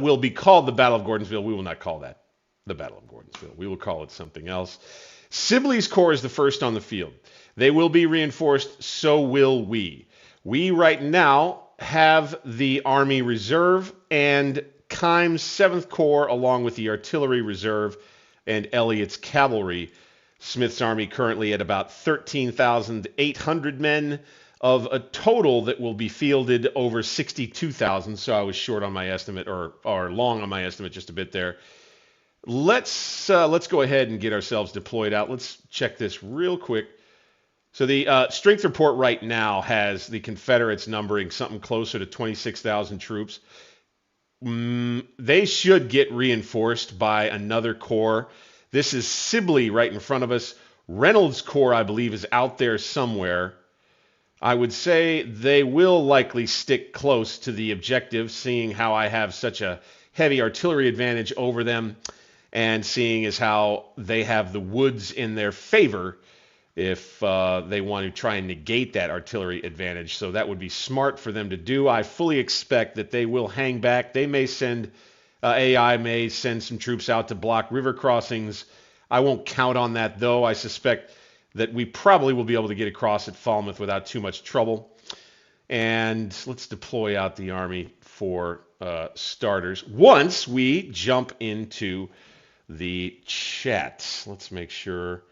will be called the Battle of Gordonsville. We will not call that the Battle of Gordonsville. We will call it something else. Sibley's Corps is the first on the field. They will be reinforced, so will we. We right now have the Army Reserve and Kime's 7th Corps along with the Artillery Reserve and Elliott's Cavalry. Smith's Army currently at about 13,800 men of a total that will be fielded over 62,000. So I was short on my estimate or long on my estimate just a bit there. Let's go ahead and get ourselves deployed out. Let's check this real quick. So the strength report right now has the Confederates numbering something closer to 26,000 troops. They should get reinforced by another corps. This is Sibley right in front of us. Reynolds' Corps, I believe, is out there somewhere. I would say they will likely stick close to the objective, seeing how I have such a heavy artillery advantage over them, and seeing as how they have the woods in their favor if they want to try and negate that artillery advantage. So that would be smart for them to do. I fully expect that they will hang back. They may send, AI may send some troops out to block river crossings. I won't count on that, though. I suspect that we probably will be able to get across at Falmouth without too much trouble. And let's deploy out the Army for starters. Once we jump into the chat, let's make sure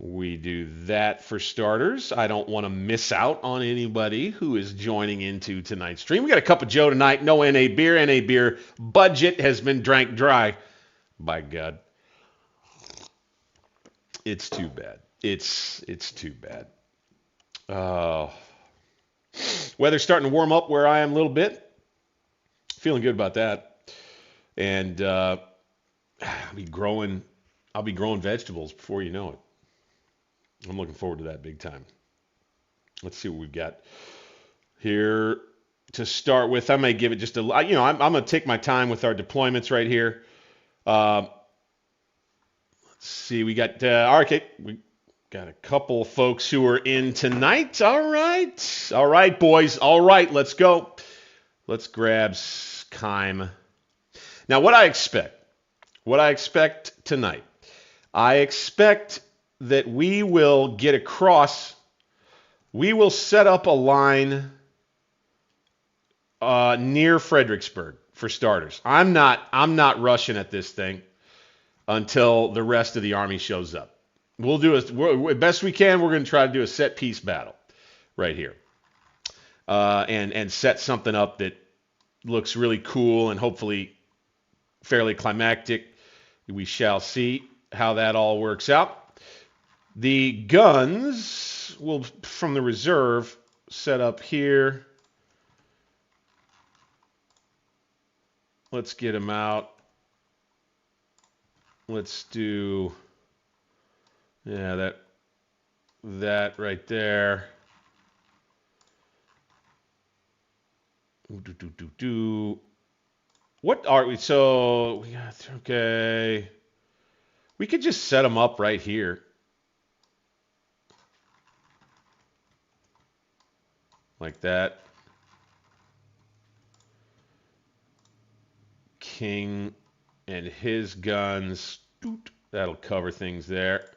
we do that for starters. I don't want to miss out on anybody who is joining into tonight's stream. We got a cup of Joe tonight. No NA beer. NA beer budget has been drank dry. By God. It's too bad. It's too bad. Weather's starting to warm up where I am a little bit. Feeling good about that. And I'll be growing vegetables before you know it. I'm looking forward to that big time. Let's see what we've got here to start with. I may give it just a, I'm going to take my time with our deployments right here. Let's see, we got, okay, we got a couple of folks who are in tonight. All right, boys. All right, let's go. Let's grab Kime. Now, what I expect tonight, I expect that we will get across, we will set up a line near Fredericksburg for starters. I'm not rushing at this thing until the rest of the Army shows up. We'll do best we can. We're going to try to do a set piece battle right here, and set something up that looks really cool and hopefully fairly climactic. We shall see how that all works out. The guns will, from the reserve, set up here. Let's get them out. Let's do, yeah, that right there. What are we? So we got, okay. We could just set them up right here. Like that. King and his guns. That'll cover things there.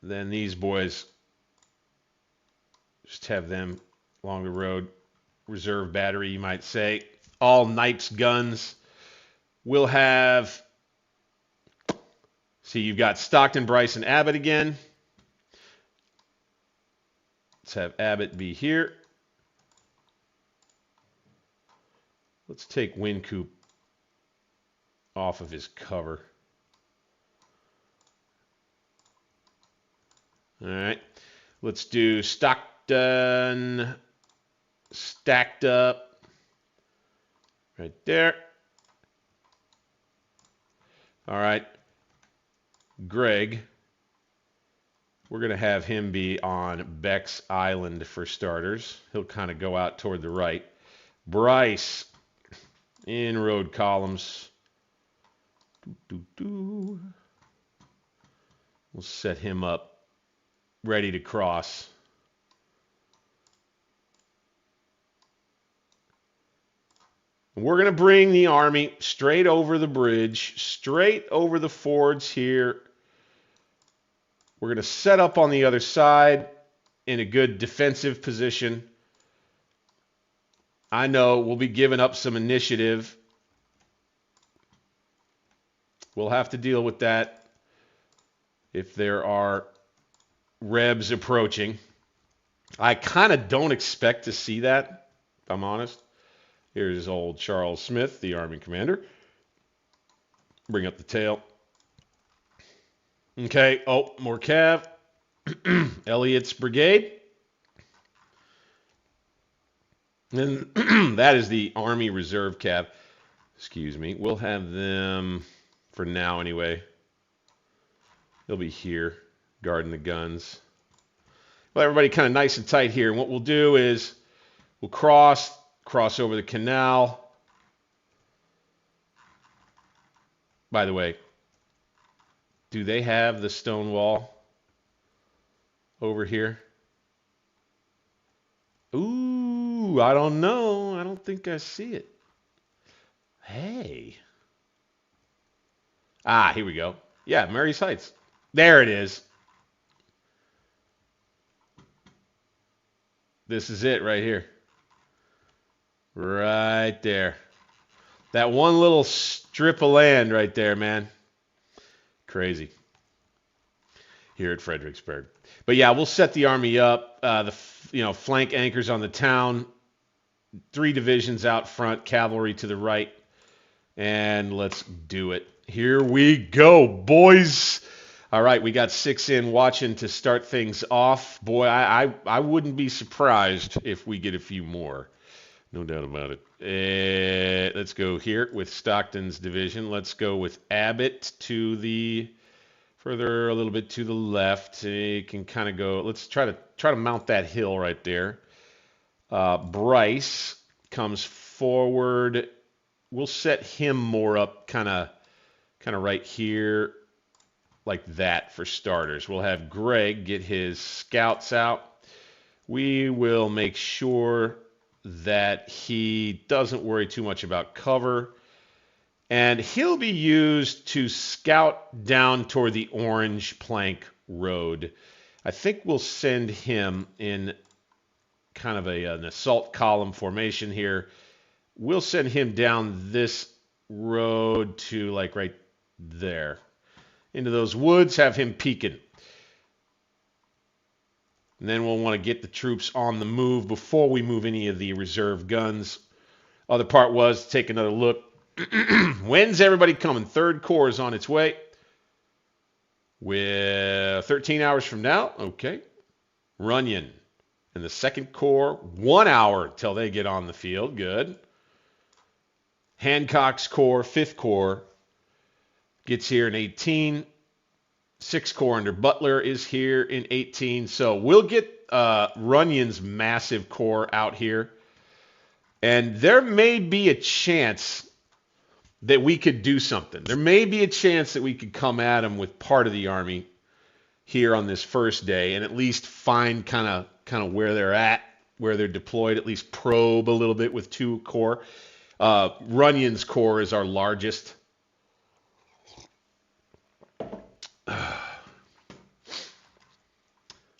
Then these boys, just have them along the road. Reserve battery, you might say. All Knight's guns. We'll have, see, you've got Stockton, Bryce, and Abbott again. Let's have Abbott be here. Let's take Wincoop off of his cover. All right. Let's do Stockton stacked up right there. All right. Greg, we're going to have him be on Beck's Island for starters. He'll kind of go out toward the right. Bryce, in road columns. We'll set him up, ready to cross. And we're going to bring the army straight over the bridge, straight over the fords here. We're going to set up on the other side in a good defensive position. I know we'll be giving up some initiative. We'll have to deal with that if there are Rebs approaching. I kind of don't expect to see that, if I'm honest. Here's old Charles Smith, the Army commander. Bring up the tail. Okay, oh, more cav. Elliott's brigade. And that is the Army Reserve cav. Excuse me. We'll have them, for now anyway. They'll be here, guarding the guns. Well, everybody kind of nice and tight here. And what we'll do is we'll cross over the canal. By the way, do they have the stone wall over here? Ooh, I don't know. I don't think I see it. Hey. Ah, here we go. Yeah, Mary's Heights. There it is. This is it right here. Right there. That one little strip of land right there, man. Crazy. Here at Fredericksburg. But yeah, we'll set the army up. The flank anchors on the town. 3 divisions out front, cavalry to the right. And let's do it. Here we go, boys. All right, we got 6 in watching to start things off. Boy, I wouldn't be surprised if we get a few more. No doubt about it. Let's go here with Stockton's division. Let's go with Abbott to the further a little bit to the left. You can kind of go. Let's try to mount that hill right there. Bryce comes forward. We'll set him more up kind of right here like that for starters. We'll have Greg get his scouts out. We will make sure that he doesn't worry too much about cover. And he'll be used to scout down toward the Orange Plank Road. I think we'll send him in kind of an assault column formation here. We'll send him down this road to like right there. Into those woods, have him peeking. And then we'll want to get the troops on the move before we move any of the reserve guns. Other part was to take another look. When's everybody coming? 3rd Corps is on its way. With 13 hours from now, okay. Runyon and the 2nd Corps, 1 hour till they get on the field. Good. Hancock's Corps, 5th Corps, gets here in 18. 6th Corps under Butler is here in 18. So we'll get Runyon's massive corps out here. And there may be a chance that we could do something. There may be a chance that we could come at them with part of the army here on this first day and at least find kind of where they're at, where they're deployed, at least probe a little bit with 2 corps. Runyon's corps is our largest.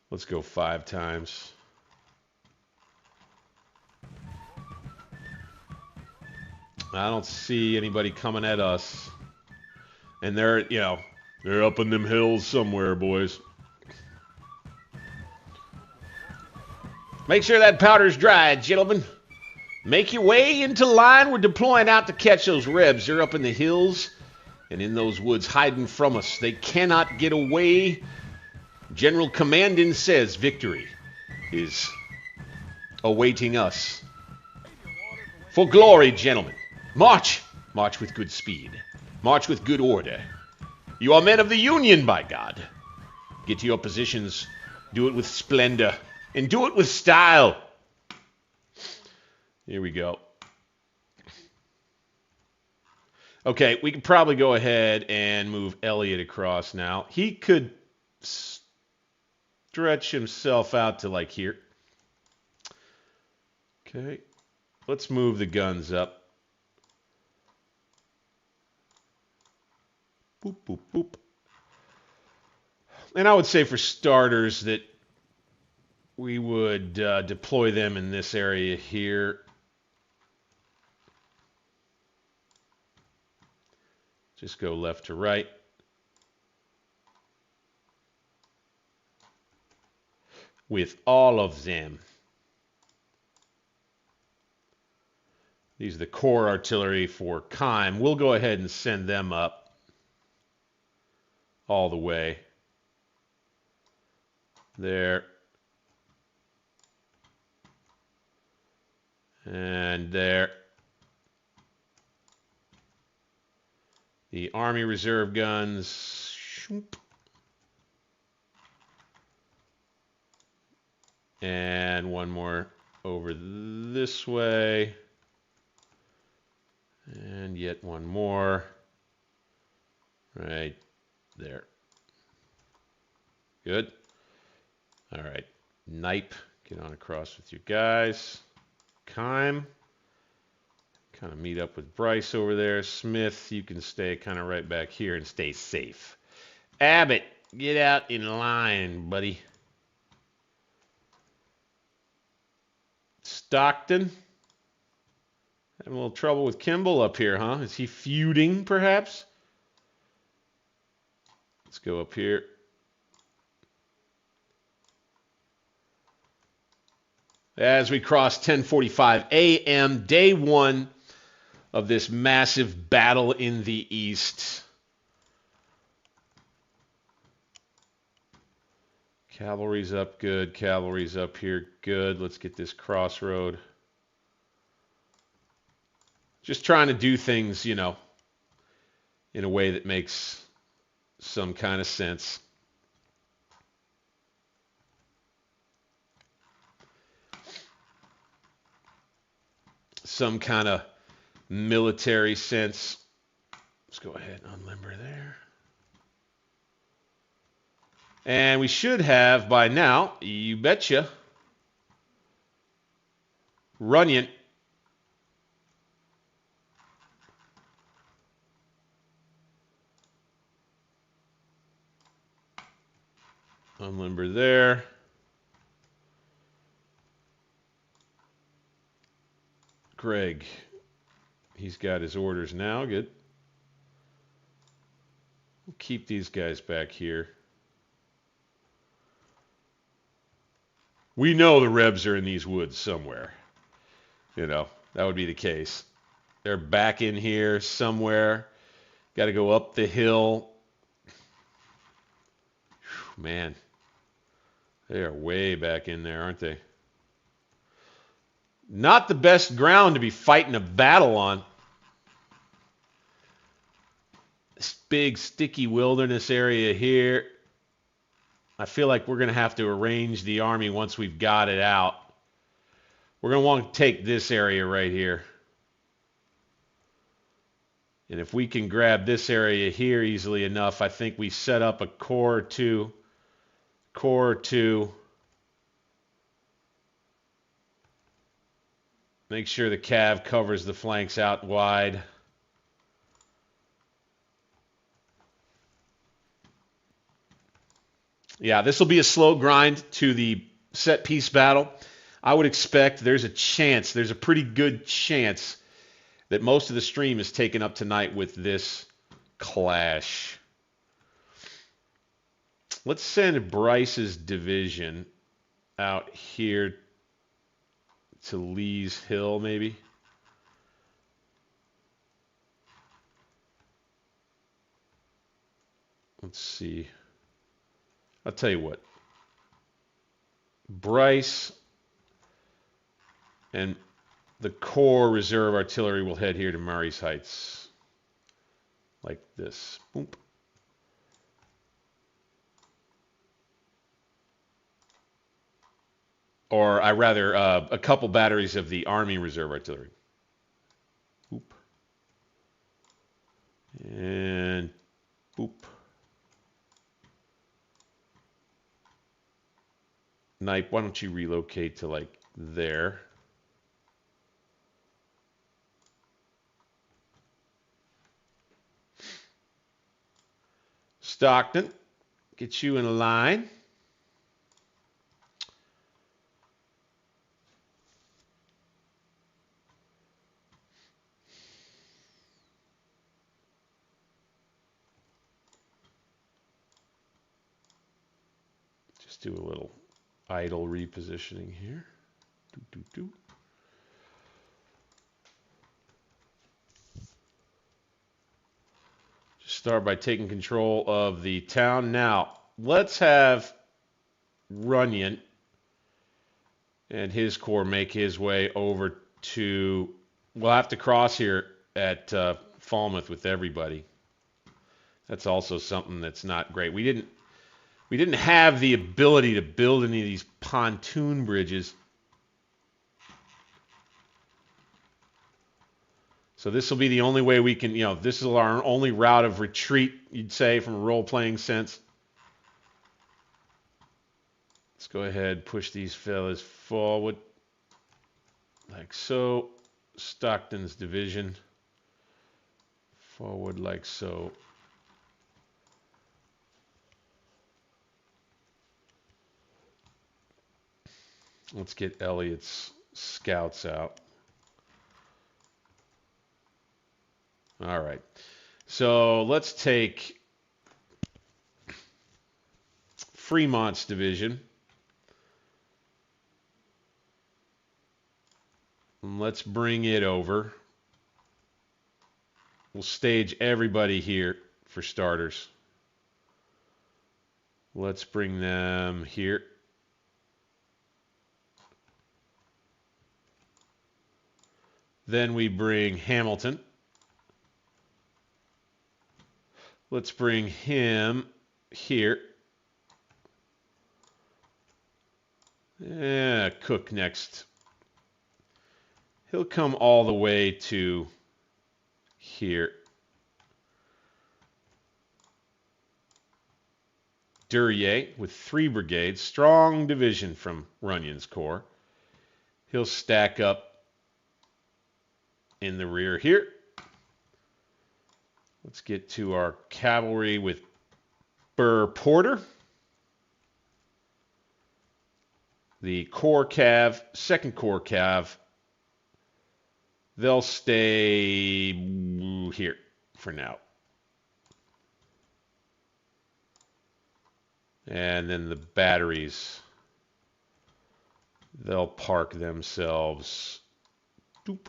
Let's go 5 times. I don't see anybody coming at us. And they're up in them hills somewhere, boys. Make sure that powder's dry, gentlemen. Make your way into line. We're deploying out to catch those Rebs. They're up in the hills and in those woods hiding from us. They cannot get away. General Commandant says victory is awaiting us. For glory, gentlemen. March! March with good speed. March with good order. You are men of the Union, by God. Get to your positions. Do it with splendor. And do it with style. Here we go. Okay, we can probably go ahead and move Elliott across now. He could stretch himself out to like here. Okay. Let's move the guns up. Boop, boop, boop. And I would say for starters that we would deploy them in this area here. Just go left to right. With all of them. These are the core artillery for Keim. We'll go ahead and send them up all the way. There. And there. The Army Reserve guns. And one more over this way. And yet one more. Right there. Good. All right. Knipe, get on across with you guys. Keim. Kind of meet up with Bryce over there. Smith, you can stay kind of right back here and stay safe. Abbott, get out in line, buddy. Stockton. Having a little trouble with Kimball up here, huh? Is he feuding, perhaps? Let's go up here. As we cross 10:45 a.m., day one of this massive battle in the East. Cavalry's up, good. Cavalry's up here, good. Let's get this crossroad. Just trying to do things, you know, in a way that makes some kind of sense. Some kind of military sense. Let's go ahead and unlimber there. And we should have by now, you betcha, Runyon. Unlimber there. Greg, he's got his orders now. Good. We'll keep these guys back here. We know the Rebs are in these woods somewhere. You know, that would be the case. They're back in here somewhere. Got to go up the hill. Whew, man, they are way back in there, aren't they? Not the best ground to be fighting a battle on. This big sticky wilderness area here. I feel like we're going to have to arrange the army once we've got it out. We're going to want to take this area right here. And if we can grab this area here easily enough, I think we set up a corps or two. Make sure the cav covers the flanks out wide. Yeah, this will be a slow grind to the set piece battle. I would expect there's a pretty good chance that most of the stream is taken up tonight with this clash. Let's send Bryce's division out here to Lee's Hill, maybe. Let's see. I'll tell you what. Bryce and the core reserve artillery will head here to Murray's Heights. Like this. Boom. Or a couple batteries of the Army Reserve Artillery. Boop. And boop. Knipe, why don't you relocate to like there? Stockton, get you in a line. Just do a little idle repositioning here. Just start by taking control of the town. Now, let's have Runyon and his corps make his way over to... We'll have to cross here at Falmouth with everybody. That's also something that's not great. We didn't have the ability to build any of these pontoon bridges. So this will be the only way we can, this is our only route of retreat, you'd say, from a role-playing sense. Let's go ahead, push these fellas forward, like so. Stockton's division, forward like so. Let's get Elliott's scouts out. All right. So let's take Fremont's division. And let's bring it over. We'll stage everybody here for starters. Let's bring them here. Then we bring Hamilton. Let's bring him here. Yeah, Cook next. He'll come all the way to here. Duryea with 3 brigades, strong division from Runyon's corps. He'll stack up in the rear here. Let's get to our cavalry with Burr Porter. The Corps Cav, 2nd Corps Cav, they'll stay here for now. And then the batteries, they'll park themselves. Doop.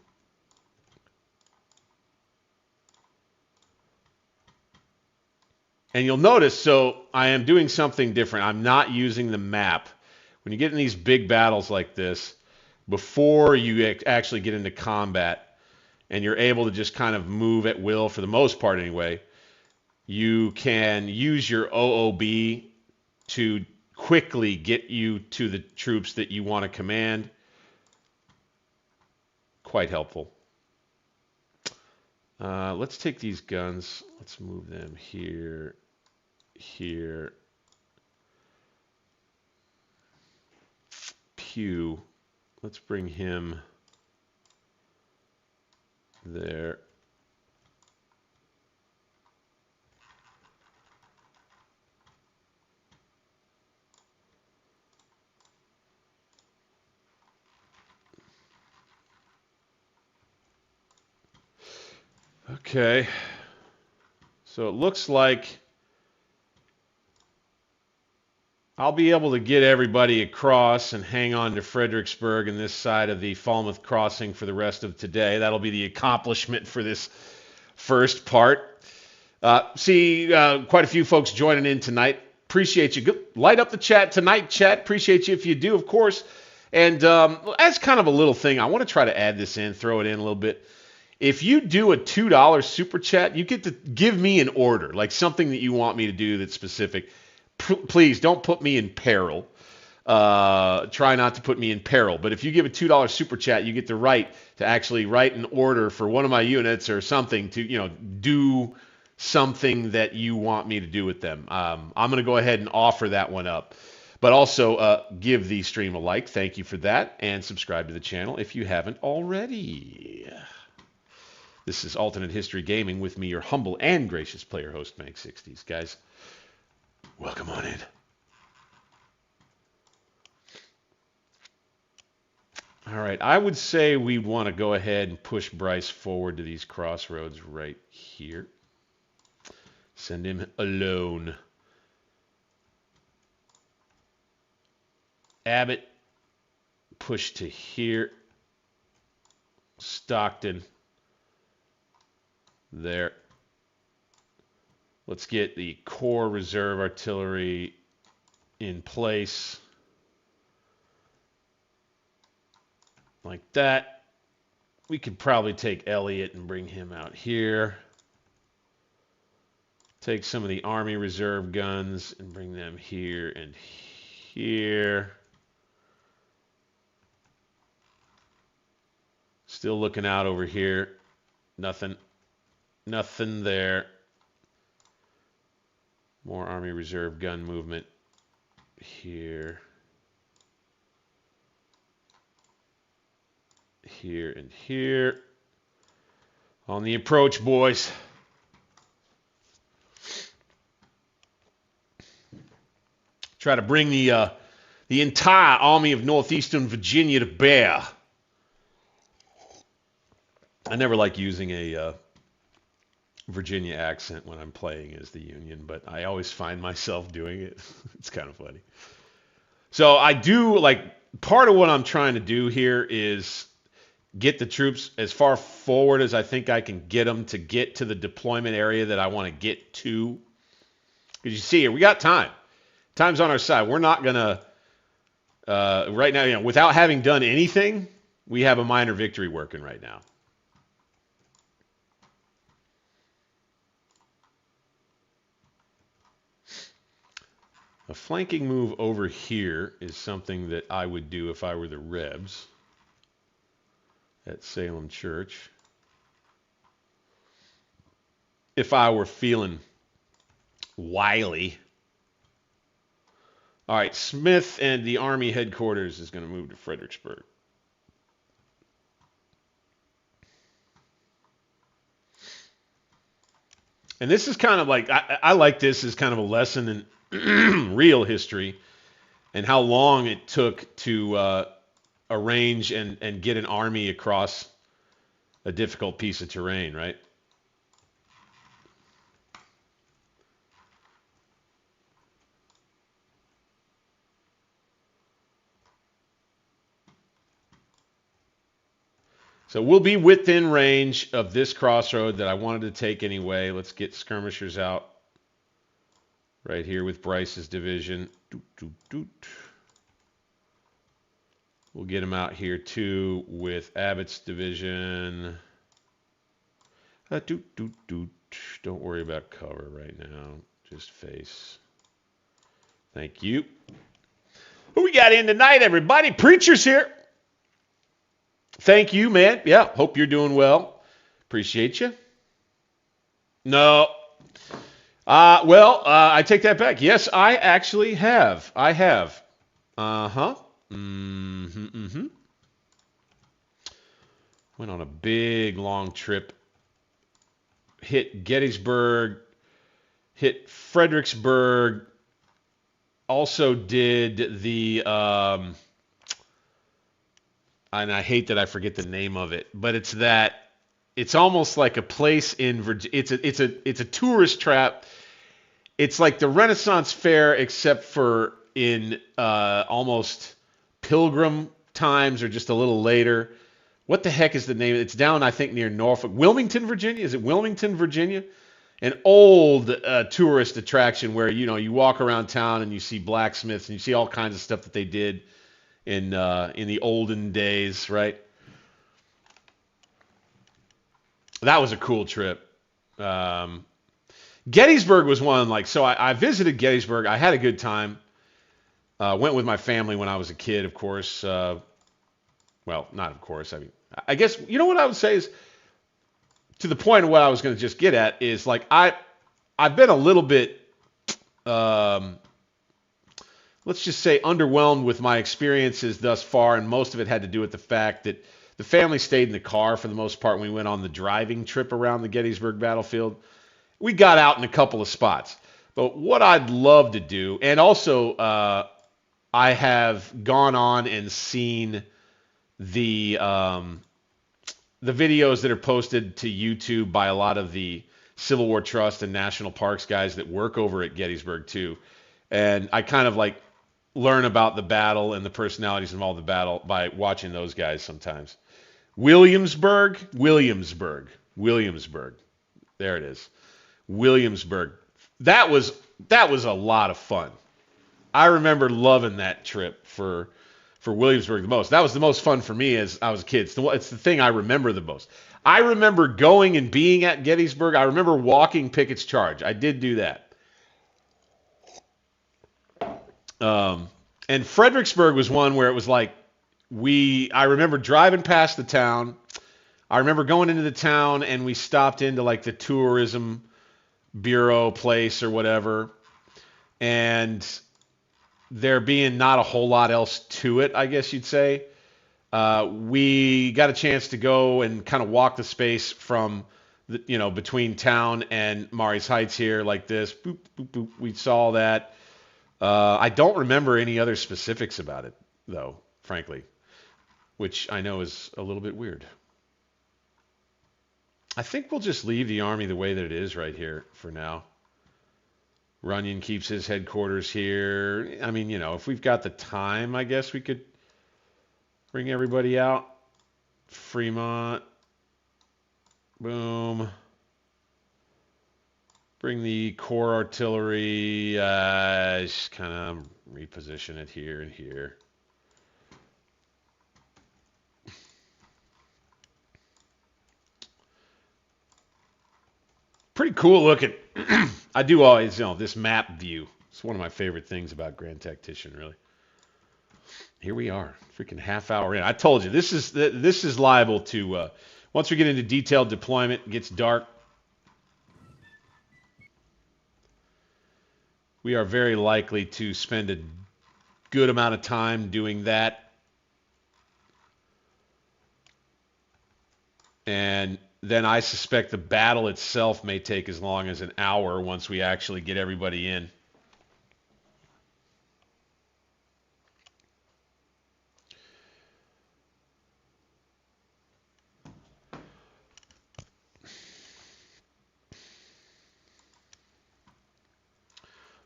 And you'll notice, so I am doing something different. I'm not using the map. When you get in these big battles like this, before you actually get into combat, and you're able to just kind of move at will, for the most part anyway, you can use your OOB to quickly get you to the troops that you want to command. Quite helpful. Let's take these guns. Let's move them here, here. Pew. Let's bring him there. Okay. So it looks like I'll be able to get everybody across and hang on to Fredericksburg and this side of the Falmouth crossing for the rest of today. That'll be the accomplishment for this first part. See quite a few folks joining in tonight. Appreciate you. Light up the chat tonight, chat. Appreciate you if you do, of course. And as kind of a little thing, I want to try to add this in, throw it in a little bit. If you do a $2 super chat, you get to give me an order, like something that you want me to do that's specific. Please don't put me in peril. Try not to put me in peril. But if you give a $2 super chat, you get the right to actually write an order for one of my units or something to, do something that you want me to do with them. I'm going to go ahead and offer that one up. But also give the stream a like. Thank you for that. And subscribe to the channel if you haven't already. This is Alternate History Gaming with me, your humble and gracious player host, Mag60s. Guys, Welcome on in. All right, I would say we'd want to go ahead and push Bryce forward to these crossroads right here. Send him alone. Abbott, push to here. Stockton, there. Let's get the core reserve artillery in place. Like that. We could probably take Elliott and bring him out here. Take some of the Army reserve guns and bring them here and here. Still looking out over here. Nothing there. More Army reserve gun movement here. Here and here. On the approach, boys. Try to bring the entire army of Northeastern Virginia to bear. I never like using a Virginia accent when I'm playing as the Union, but I always find myself doing it. It's kind of funny. So I do, like, part of what I'm trying to do here is get the troops as far forward as I think I can get them to get to the deployment area that I want to get to. Because you see here, we got time. Time's on our side. We're not going to, right now, you know, without having done anything, we have a minor victory working right now. A flanking move over here is something that I would do if I were the Rebs at Salem Church. If I were feeling wily. All right, Smith and the Army headquarters is going to move to Fredericksburg. And this is kind of like, I like this as kind of a lesson in real history and how long it took to arrange and get an army across a difficult piece of terrain, right? So we'll be within range of this crossroad that I wanted to take anyway. Let's get skirmishers out right here with Bryce's division. Doot, doot, doot. We'll get him out here too with Abbott's division. Doot, doot, doot. Don't worry about cover right now. Just face. Thank you. Who we got in tonight, everybody? Preacher's here. Thank you, man. Yeah, hope you're doing well. Appreciate you. No. I take that back. Yes, I actually have. I have. Uh-huh. Went on a big, long trip. Hit Gettysburg. Hit Fredericksburg. Also did the... and I hate that I forget the name of it, but it's almost like a place in Virginia. It's a tourist trap. It's like the Renaissance Fair, except for in almost Pilgrim times or just a little later. What the heck is the name? It's down, I think, near Norfolk. Wilmington, Virginia? Is it Wilmington, Virginia? An old tourist attraction where, you know, you walk around town and you see blacksmiths and you see all kinds of stuff that they did in the olden days, right? That was a cool trip. Gettysburg was one, like, so I visited Gettysburg. I had a good time. Went with my family when I was a kid, of course. Well, not of course. I mean, I guess, you know what I would say is, to the point of what I was going to just get at is, like, I've been a little bit, let's just say, underwhelmed with my experiences thus far, and most of it had to do with the fact that the family stayed in the car for the most part when we went on the driving trip around the Gettysburg battlefield. We got out in a couple of spots. But what I'd love to do, and also I have gone on and seen the the videos that are posted to YouTube by a lot of the Civil War Trust and National Parks guys that work over at Gettysburg too. And I kind of like learn about the battle and the personalities involved in the battle by watching those guys sometimes. Williamsburg, Williamsburg, Williamsburg. There it is. Williamsburg. That was a lot of fun. I remember loving that trip for Williamsburg the most. That was the most fun for me as I was a kid. It's the thing I remember the most. I remember going and being at Gettysburg. I remember walking Pickett's Charge. I did do that. And Fredericksburg was one where it was like I remember driving past the town. I remember going into the town and we stopped into like the tourism bureau place or whatever. And there being not a whole lot else to it, I guess you'd say. We got a chance to go and kind of walk the space from, between town and Mari's Heights here like this. Boop, boop, boop. We saw that. I don't remember any other specifics about it, though, frankly, which I know is a little bit weird. I think we'll just leave the Army the way that it is right here for now. Runyon keeps his headquarters here. I mean, if we've got the time, I guess we could bring everybody out. Fremont. Boom. Bring the Corps Artillery. Just kind of reposition it here and here. Pretty cool looking. I do always, this map view. It's one of my favorite things about Grand Tactician, really. Here we are, freaking half hour in. I told you, this is liable to, once we get into detailed deployment, it gets dark. We are very likely to spend a good amount of time doing that. And then I suspect the battle itself may take as long as an hour once we actually get everybody in.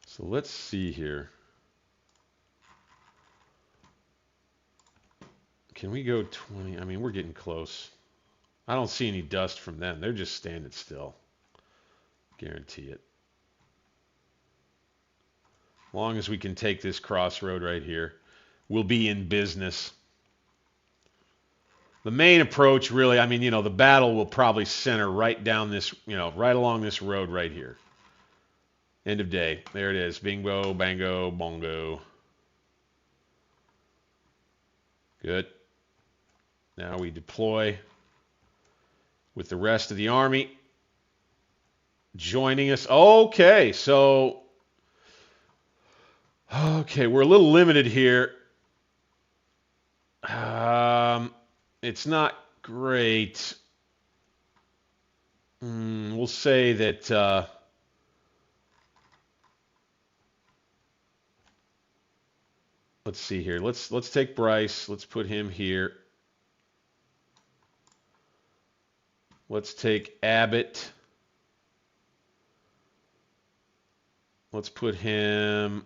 So let's see here. Can we go 20? I mean, we're getting close. I don't see any dust from them. They're just standing still. Guarantee it. As long as we can take this crossroad right here, we'll be in business. The main approach really, I mean, the battle will probably center right down this, right along this road right here. End of day. There it is. Bingo, bango, bongo. Good. Now we deploy with the rest of the Army joining us. Okay, so we're a little limited here. It's not great. We'll say that let's see here. Let's take Bryce. Let's put him here. Let's take Abbott. Let's put him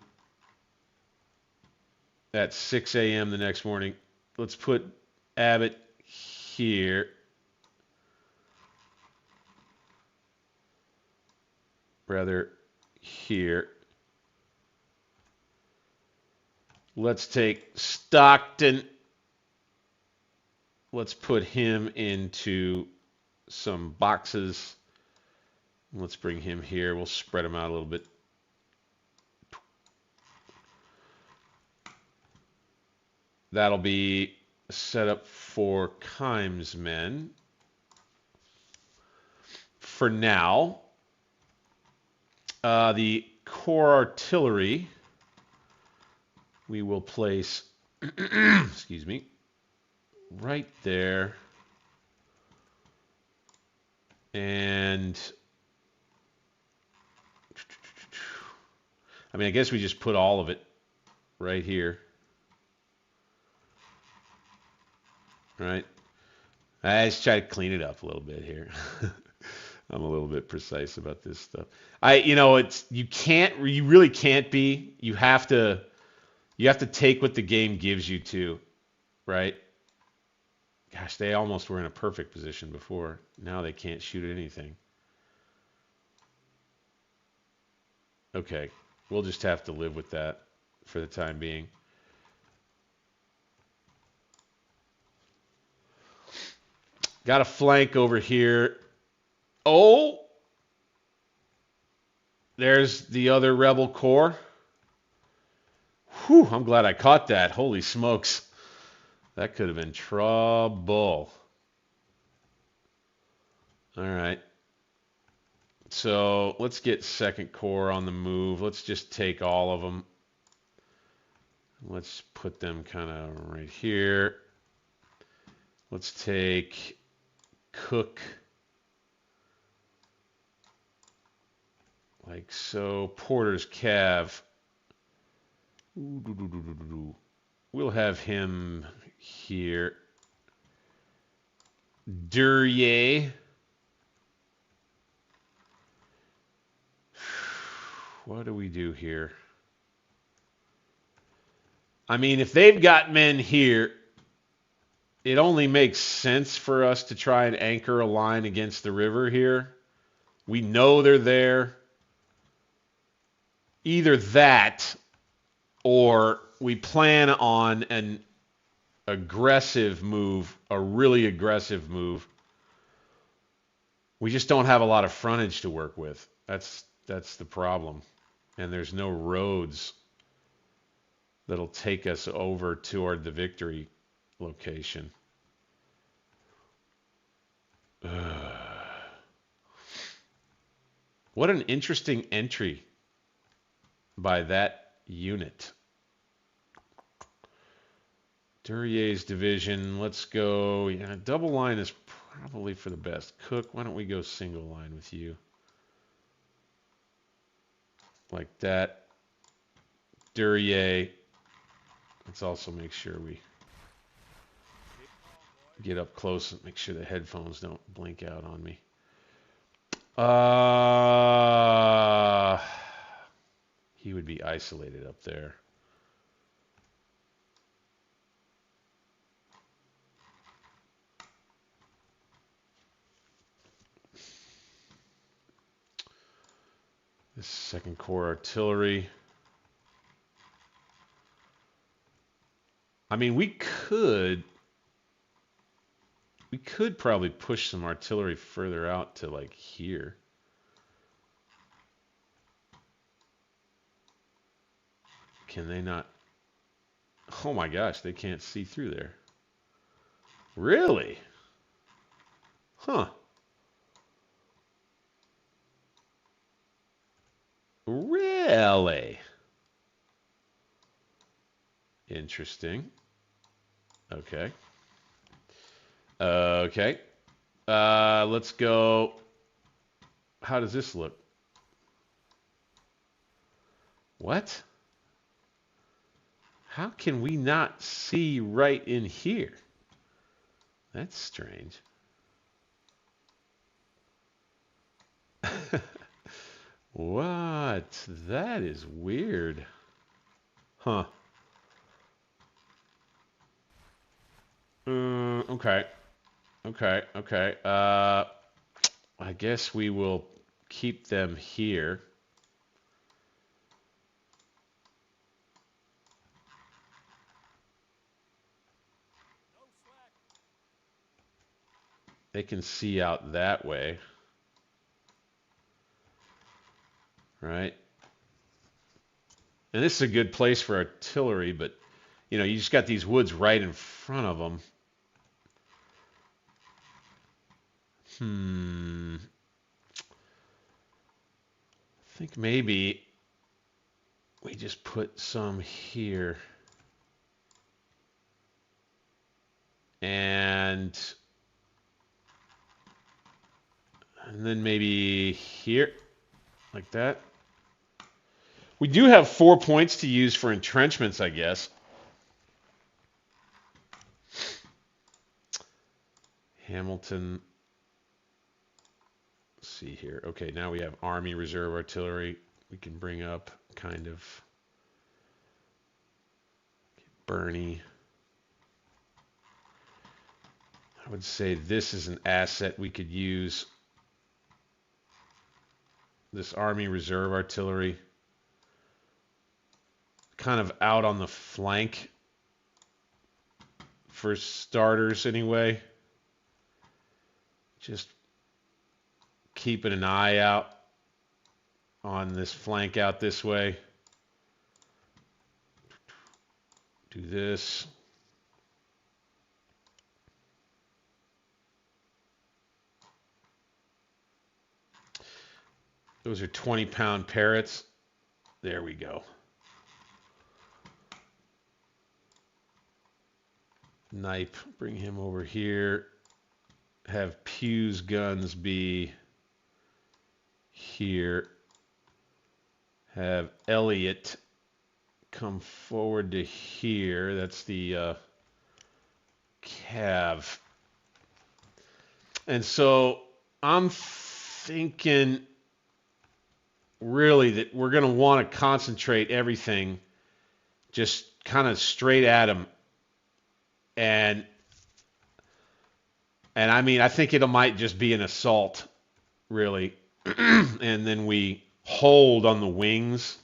at 6 a.m. the next morning. Let's put Abbott here. Rather, here. Let's take Stockton. Let's put him into some boxes. Let's bring him here. We'll spread him out a little bit. That'll be set up for Kimes men. For now, the Corps Artillery we will place, excuse me, right there. And I mean, I guess we just put all of it right here. Right? I just try to clean it up a little bit here. I'm a little bit precise about this stuff. You really can't be. You have to take what the game gives you too, right? Gosh, they almost were in a perfect position before. Now they can't shoot at anything. Okay, we'll just have to live with that for the time being. Got a flank over here. Oh! There's the other rebel corps. Whew, I'm glad I caught that. Holy smokes. That could have been trouble. All right. So let's get Second Corps on the move. Let's just take all of them. Let's put them kind of right here. Let's take Cook. Like so. Porter's Cav. We'll have him here. Duryea. What do we do here? I mean, if they've got men here, it only makes sense for us to try and anchor a line against the river here. We know they're there. Either that, or we plan on an aggressive move, a really aggressive move. We just don't have a lot of frontage to work with. That's the problem. And there's no roads that'll take us over toward the victory location. What an interesting entry by that unit. Duryea's division. Let's go. Yeah, double line is probably for the best. Cook, why don't we go single line with you? Like that. Duryea. Let's also make sure we get up close and make sure the headphones don't blink out on me. He would be isolated up there. This Second Corps artillery. I mean, we could probably push some artillery further out to like here. Can they not? Oh my gosh, they can't see through there. Really? Huh. Really? Interesting. Okay. Okay. Let's go. How does this look? What? How can we not see right in here? That's strange. What? That is weird. Huh. Okay. Okay. Okay. I guess we will keep them here. They can see out that way. Right? And this is a good place for artillery, but you know, you just got these woods right in front of them. I think maybe we just put some here. And then maybe here, like that. We do have 4 points to use for entrenchments, I guess. Hamilton. Let's see here. Okay, now we have Army Reserve Artillery. We can bring up kind of Bernie. I would say this is an asset we could use. This Army Reserve Artillery. Kind of out on the flank. For starters, anyway. Just keeping an eye out on this flank out this way. Do this. Those are 20-pound parrots. There we go. Knipe, bring him over here. Have Pugh's guns be here. Have Elliott come forward to here. That's the Cav. And so I'm thinking really that we're going to want to concentrate everything just kind of straight at him. And I mean, I think it might just be an assault, really. And then we hold on the wings.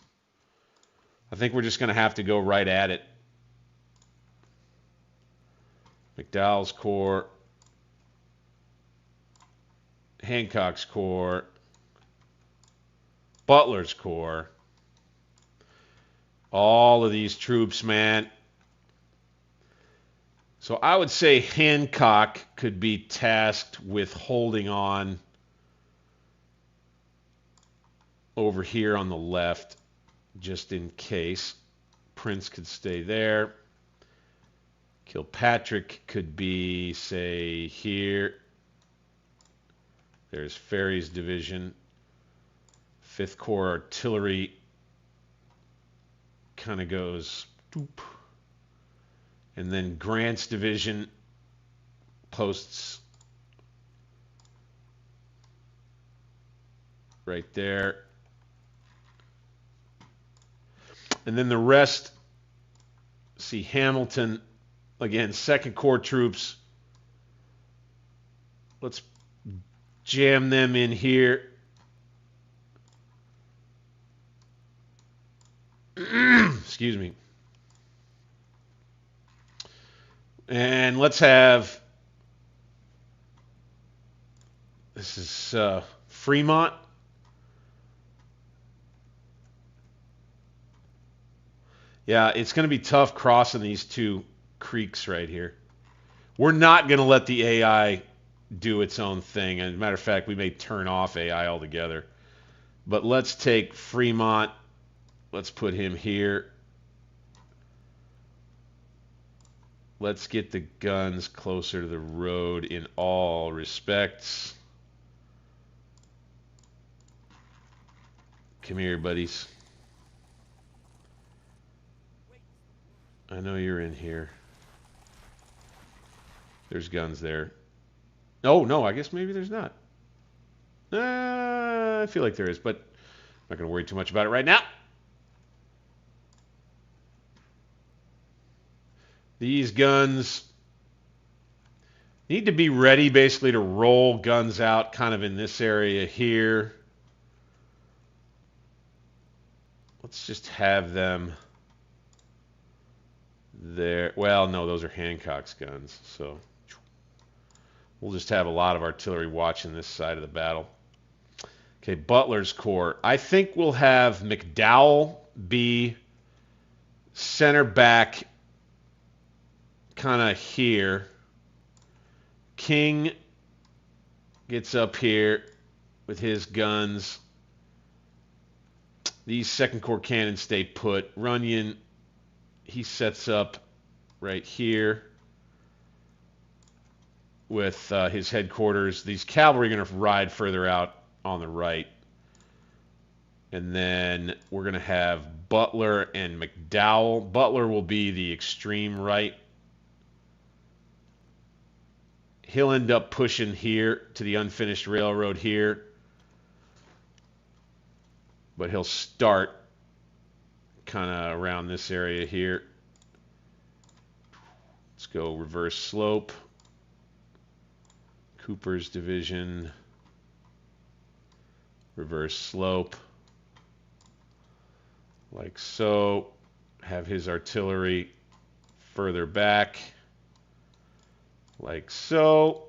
I think we're just going to have to go right at it. McDowell's Corps. Hancock's Corps. Butler's Corps. All of these troops, man. So I would say Hancock could be tasked with holding on over here on the left, just in case. Prince could stay there. Kilpatrick could be, say, here. There's Ferry's division. 5th Corps Artillery kind of goes doop. And then Grant's division posts right there. And then the rest, see Hamilton, again, 2nd Corps troops. Let's jam them in here. Excuse me. And let's have, this is Fremont. Yeah, it's going to be tough crossing these two creeks right here. We're not going to let the AI do its own thing. As a matter of fact, we may turn off AI altogether. But let's take Fremont. Let's put him here. Let's get the guns closer to the road in all respects. Come here, buddies. I know you're in here. There's guns there. Oh, no, I guess maybe there's not. I feel like there is, but I'm not going to worry too much about it right now. These guns need to be ready basically to roll guns out kind of in this area here. Let's just have them there. Well, no, those are Hancock's guns. So we'll just have a lot of artillery watching this side of the battle. Okay, Butler's Corps. I think we'll have McDowell be center back kind of here. King gets up here with his guns. These 2nd Corps cannons stay put. Runyon, he sets up right here with his headquarters. These cavalry are going to ride further out on the right. And then we're going to have Butler and McDowell. Butler will be the extreme right. He'll end up pushing here to the unfinished railroad here. But he'll start kind of around this area here. Let's go reverse slope. Cooper's division. Reverse slope. Like so. Have his artillery further back. Like so.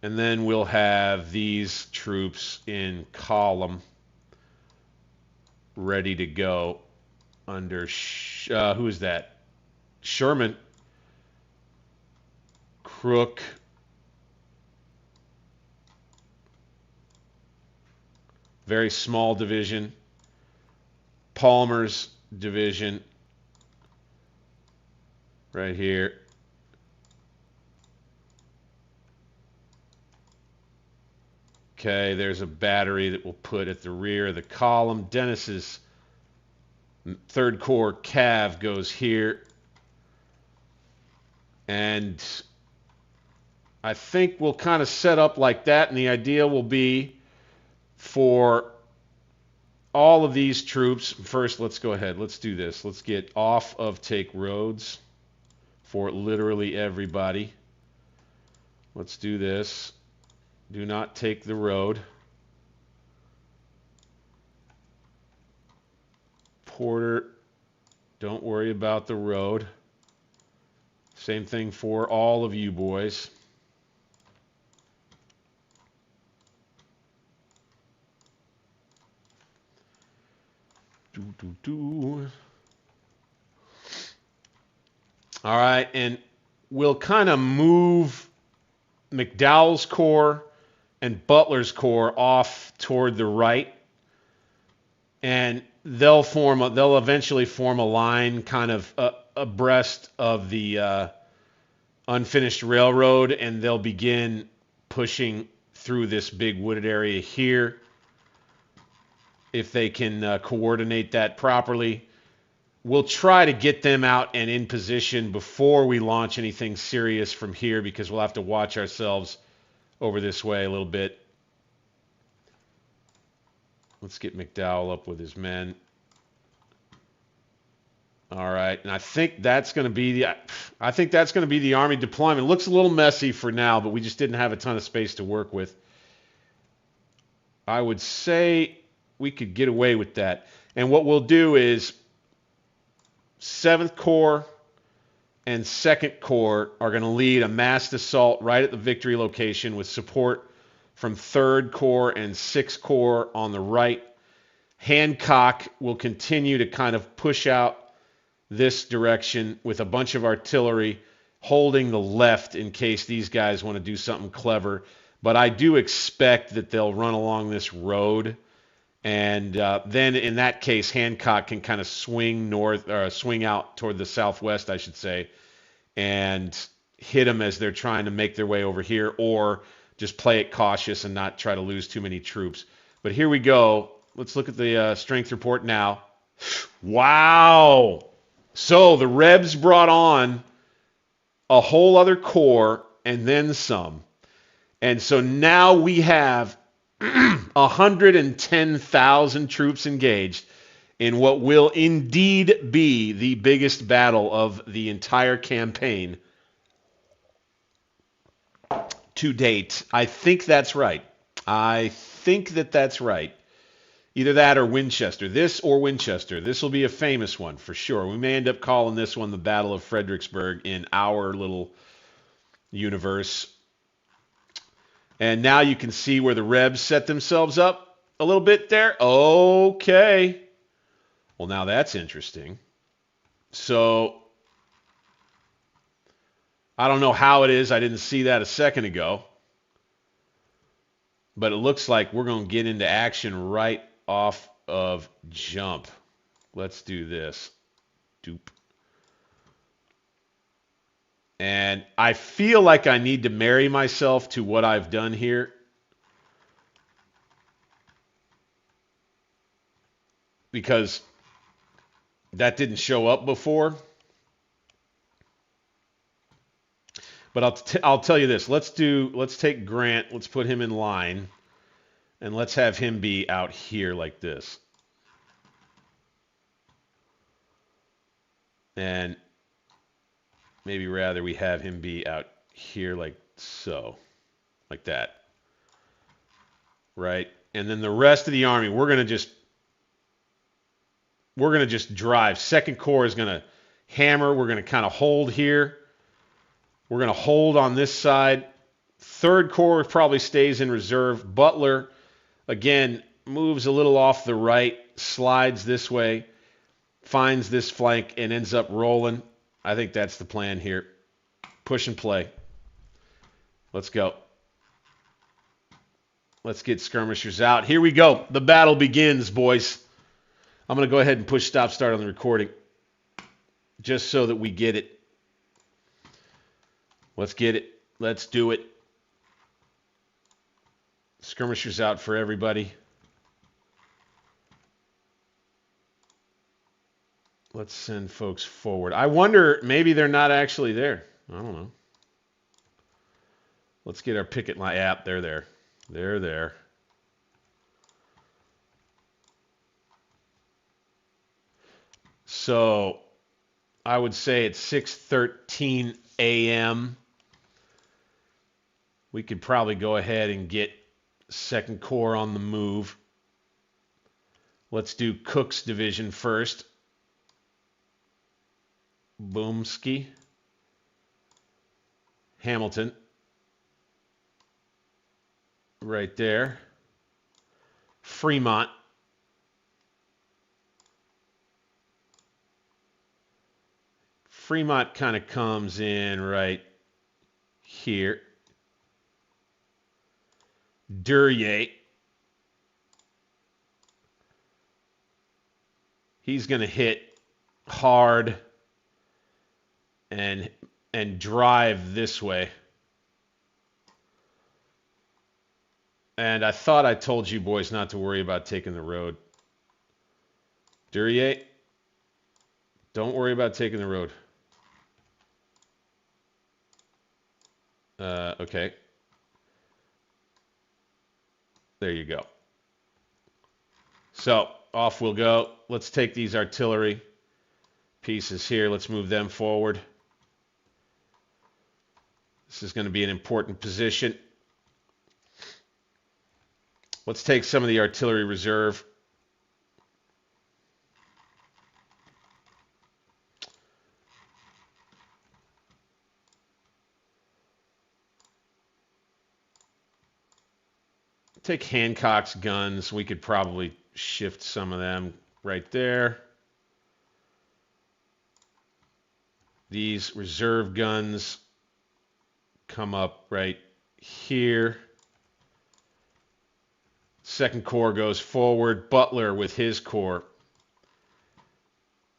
And then we'll have these troops in column ready to go under, who is that? Sherman. Crook. Very small division. Palmer's division. Right here. Okay, there's a battery that we'll put at the rear of the column. Dennis's 3rd Corps Cav goes here. And I think we'll kind of set up like that, and the idea will be for all of these troops. First, let's go ahead. Let's do this. Let's get off of take roads for literally everybody. Let's do this. Do not take the road. Porter, don't worry about the road. Same thing for all of you boys. All right, and we'll kind of move McDowell's Corps and Butler's Corps off toward the right, and they'll eventually form a line kind of abreast of the unfinished railroad, and they'll begin pushing through this big wooded area here. If they can coordinate that properly, we'll try to get them out and in position before we launch anything serious from here, because we'll have to watch ourselves over this way a little bit. Let's get McDowell up with his men. All right, and I think that's going to be the Army deployment. It looks a little messy for now, but we just didn't have a ton of space to work with. I would say we could get away with that. And what we'll do is 7th Corps and 2nd Corps are going to lead a massed assault right at the victory location with support from 3rd Corps and 6th Corps on the right. Hancock will continue to kind of push out this direction with a bunch of artillery holding the left in case these guys want to do something clever. But I do expect that they'll run along this road. And then in that case, Hancock can kind of swing north, or swing out toward the southwest, I should say, and hit them as they're trying to make their way over here, or just play it cautious and not try to lose too many troops. But here we go. Let's look at the strength report now. Wow! So the Rebs brought on a whole other corps and then some. And so now we have 110,000 troops engaged in what will indeed be the biggest battle of the entire campaign to date. I think that's right. I think that's right. Either that or Winchester. This or Winchester. This will be a famous one for sure. We may end up calling this one the Battle of Fredericksburg in our little universe. And now you can see where the Rebs set themselves up a little bit there. Okay. Well, now that's interesting. So, I don't know how it is. I didn't see that a second ago. But it looks like we're going to get into action right off of jump. Let's do this. Doop. And I feel like I need to marry myself to what I've done here. because that didn't show up before. But I'll tell you this. Let's take Grant. Let's put him in line, and let's have him be out here like this. And maybe rather we have him be out here like so, like that, right? And then the rest of the army, we're gonna just drive. Second Corps is gonna hammer. We're gonna kind of hold here. We're going to hold on this side. Third Corps probably stays in reserve. Butler, again, moves a little off the right, slides this way, finds this flank, and ends up rolling. I think that's the plan here. Push and play. Let's go. Let's get skirmishers out. Here we go. The battle begins, boys. I'm going to go ahead and push stop start on the recording just so that we get it. Let's get it. Let's do it. Skirmishers out for everybody. Let's send folks forward. I wonder, maybe they're not actually there. I don't know. Let's get our picket line. Yeah, they're there. They're there. So I would say it's 6:13 a.m. We could probably go ahead and get Second Corps on the move. Let's do Cook's division first. Boomski. Hamilton. Right there. Fremont. Fremont kind of comes in right here. Duryea. He's going to hit hard and drive this way. And I thought I told you boys not to worry about taking the road. Duryea, don't worry about taking the road. Okay. There you go. So off we'll go. Let's take these artillery pieces here. Let's move them forward. This is going to be an important position. Let's take some of the artillery reserve. Take Hancock's guns. We could probably shift some of them right there. These reserve guns come up right here. Second Corps goes forward. Butler with his corps.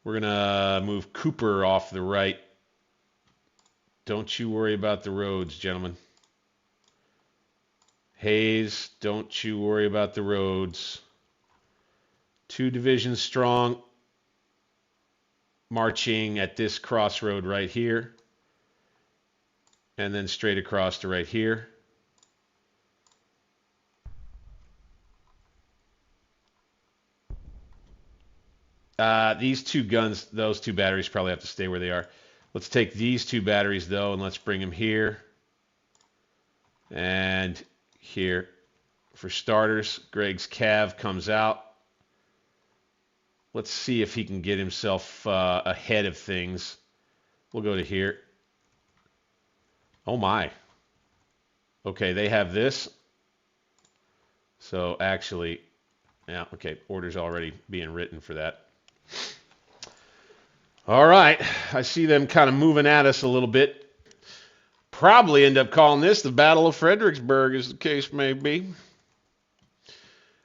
We're going to move Cooper off the right. Don't you worry about the roads, gentlemen. Hayes, don't you worry about the roads. 2 divisions strong, marching at this crossroad right here, and then straight across to right here. These 2 guns, those 2 batteries probably have to stay where they are. Let's take these 2 batteries, though, and let's bring them here and here. For starters, Greg's Cav comes out. Let's see if he can get himself ahead of things. We'll go to here. Oh, my. Okay, they have this. So, actually, yeah, okay, order's already being written for that. All right, I see them kind of moving at us a little bit. Probably end up calling this the Battle of Fredericksburg, as the case may be.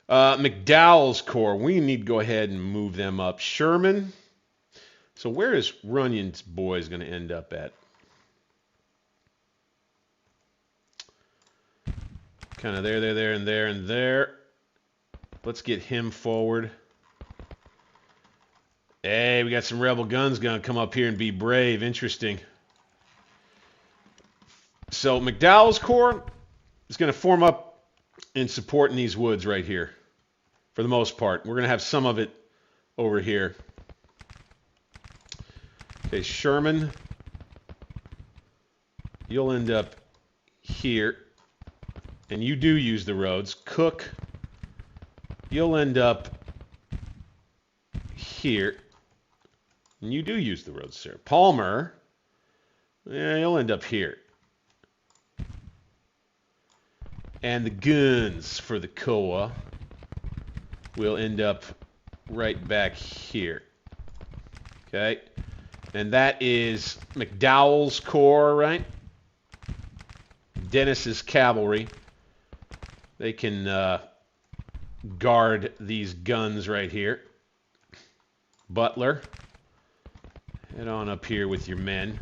McDowell's Corps, we need to go ahead and move them up. Sherman. So where is Runyon's boys going to end up at? Kind of there, and there, and there. Let's get him forward. Hey, we got some rebel guns going to come up here and be brave. Interesting. So McDowell's Corps is going to form up in support in these woods right here for the most part. We're going to have some of it over here. Okay, Sherman, you'll end up here, and you do use the roads. Cook, you'll end up here, and you do use the roads, sir. Palmer, yeah, you'll end up here. And the guns for the COA will end up right back here. Okay, and that is McDowell's Corps, right? Dennis's cavalry. They can guard these guns right here. Butler, head on up here with your men.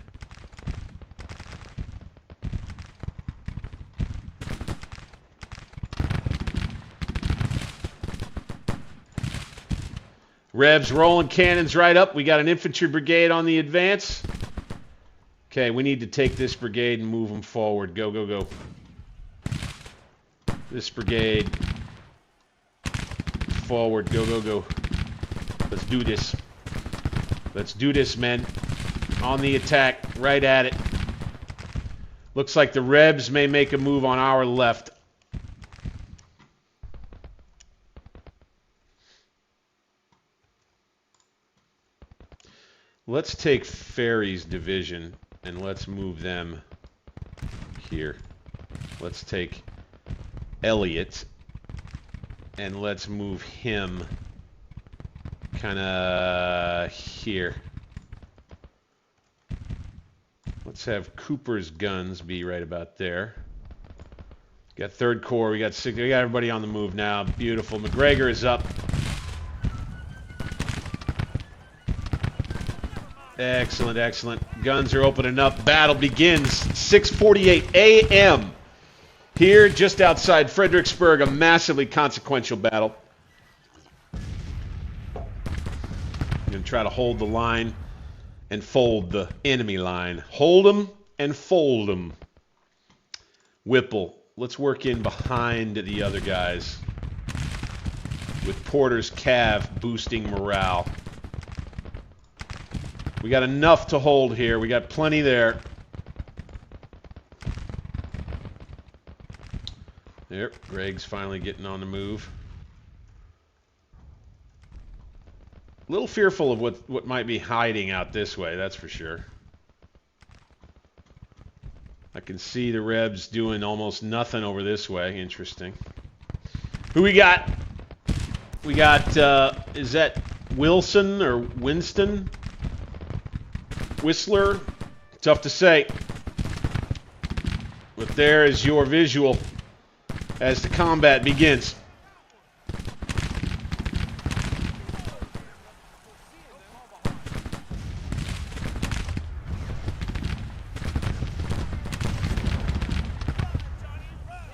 Rebs rolling cannons right up. We got an infantry brigade on the advance. Okay, we need to take this brigade and move them forward. Go, go, go. This brigade forward. Go, go, go. Let's do this. Let's do this, men. On the attack. Right at it. Looks like the Rebs may make a move on our left. Let's take Ferry's division and let's move them here. Let's take Elliott and let's move him kind of here. Let's have Cooper's guns be right about there. Got 3rd Corps, we got everybody on the move now. Beautiful. McGregor is up. Excellent, excellent. Guns are opening up. Battle begins. 6:48 a.m. here just outside Fredericksburg. A massively consequential battle. I'm going to try to hold the line and fold the enemy line. Hold them and fold them. Whipple. Let's work in behind the other guys with Porter's Cav boosting morale. We got enough to hold here. We got plenty there. There, Greg's finally getting on the move. A little fearful of what might be hiding out this way, that's for sure. I can see the Rebs doing almost nothing over this way. Interesting. Who we got? We got, is that Wilson or Winston? Whistler? Tough to say. But there is your visual as the combat begins.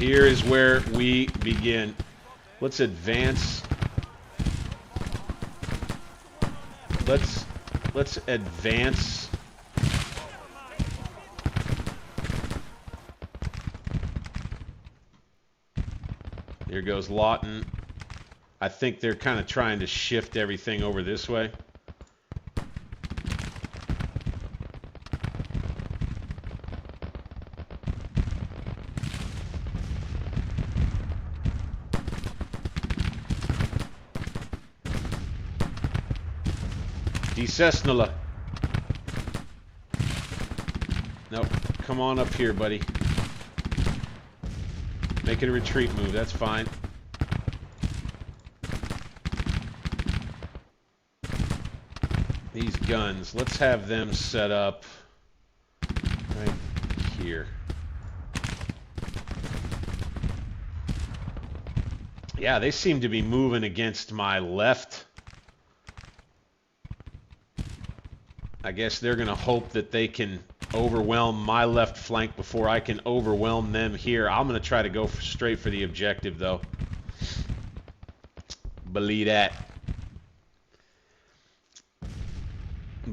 Here is where we begin. Let's advance. Let's advance. Here goes Lawton. I think they're kind of trying to shift everything over this way. Cessnola. Nope. Come on up here, buddy. Make it a retreat move. That's fine. These guns. Let's have them set up right here. Yeah, they seem to be moving against my left. I guess they're going to hope that they can overwhelm my left flank before I can overwhelm them here. I'm going to try to go straight for the objective, though. Believe that.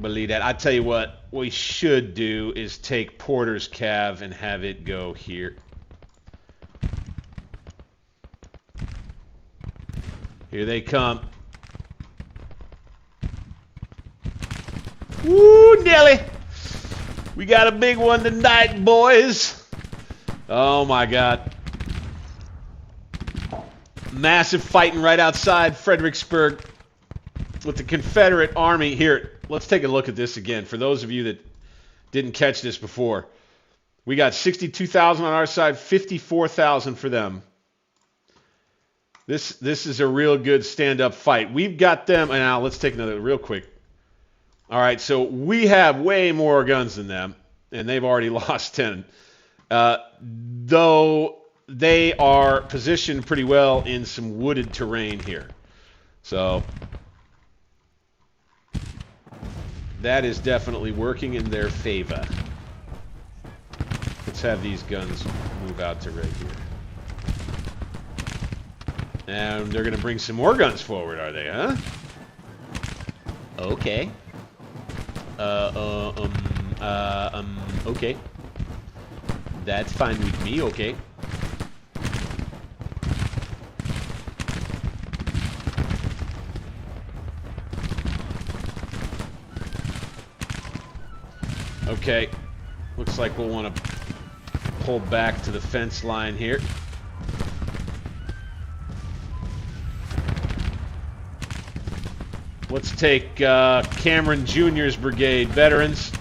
Believe that. I tell you what we should do is take Porter's Cav and have it go here. Here they come. Woo, Nelly! We got a big one tonight, boys. Oh my God. Massive fighting right outside Fredericksburg with the Confederate Army. Here, let's take a look at this again. For those of you that didn't catch this before, we got 62,000 on our side, 54,000 for them. This is a real good stand-up fight. We've got them, and now let's take another real quick. All right, so we have way more guns than them, and they've already lost 10. Though they are positioned pretty well in some wooded terrain here. So that is definitely working in their favor. Let's have these guns move out to right here. And they're going to bring some more guns forward, are they, huh? Okay. Okay. That's fine with me, okay. Okay. Looks like we'll want to pull back to the fence line here. Let's take Cameron Jr.'s brigade, veterans.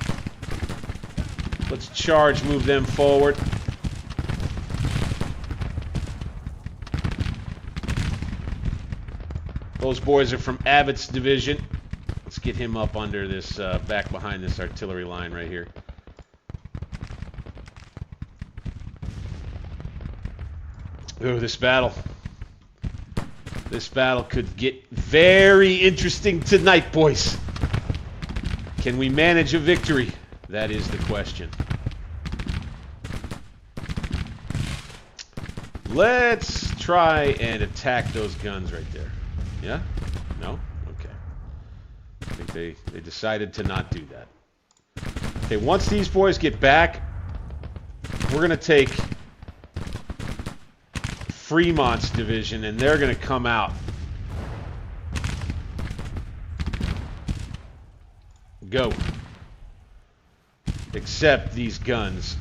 Let's charge, move them forward. Those boys are from Abbott's division. Let's get him up under this, back behind this artillery line right here. Ooh, this battle. This battle could get very interesting tonight, boys. Can we manage a victory? That is the question. Let's try and attack those guns right there. Yeah? No? Okay. I think they decided to not do that. Okay, once these boys get back, we're going to take Fremont's division, and they're going to come out. Go. Except these guns.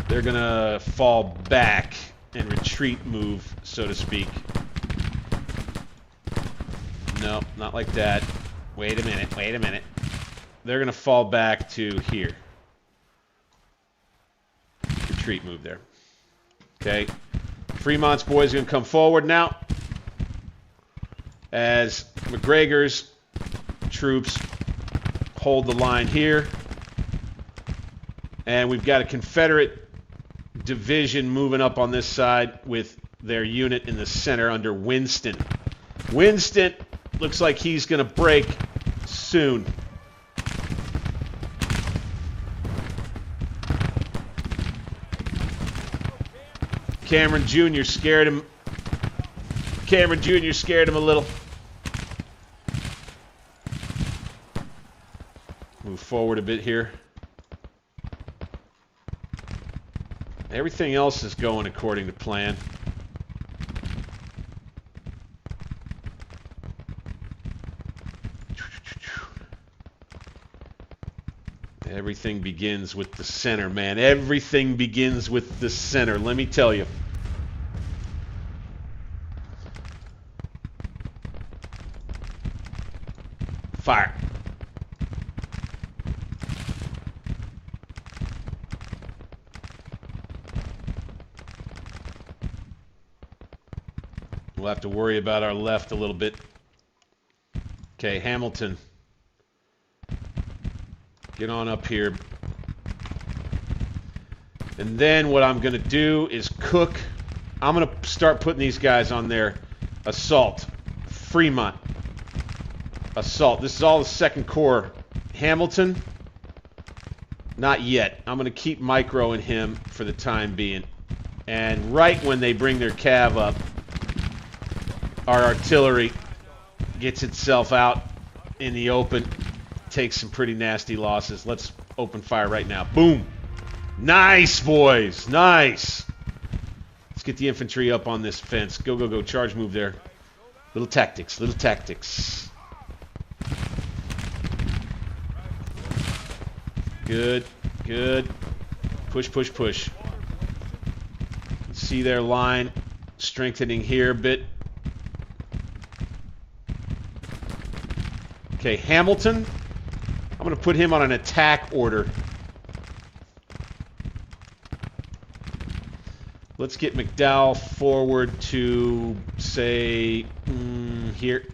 They're going to fall back and retreat move, so to speak. No, not like that. Wait a minute, wait a minute. They're going to fall back to here. Retreat move there. Okay. Fremont's boys are going to come forward now as McGregor's troops hold the line here. And we've got a Confederate division moving up on this side with their unit in the center under Winston. Winston looks like he's going to break soon. Cameron Jr. scared him. Cameron Jr. scared him a little. Move forward a bit here. Everything else is going according to plan. Everything begins with the center, man. Everything begins with the center, let me tell you. Fire. We'll have to worry about our left a little bit. Okay, Hamilton. Get on up here. And then what I'm going to do is cook. I'm going to start putting these guys on their assault. Fremont. Assault. This is all the 2nd Corps. Hamilton. Not yet. I'm going to keep microing him for the time being. And right when they bring their cav up, our artillery gets itself out in the open. take some pretty nasty losses. Let's open fire right now. Boom. Nice, boys. Nice. Let's get the infantry up on this fence. Go, go, go. Charge move there. Little tactics. Little tactics. Good. Good. Push, push, push. See their line strengthening here a bit. Okay, Hamilton. I'm going to put him on an attack order. Let's get McDowell forward to, say, here.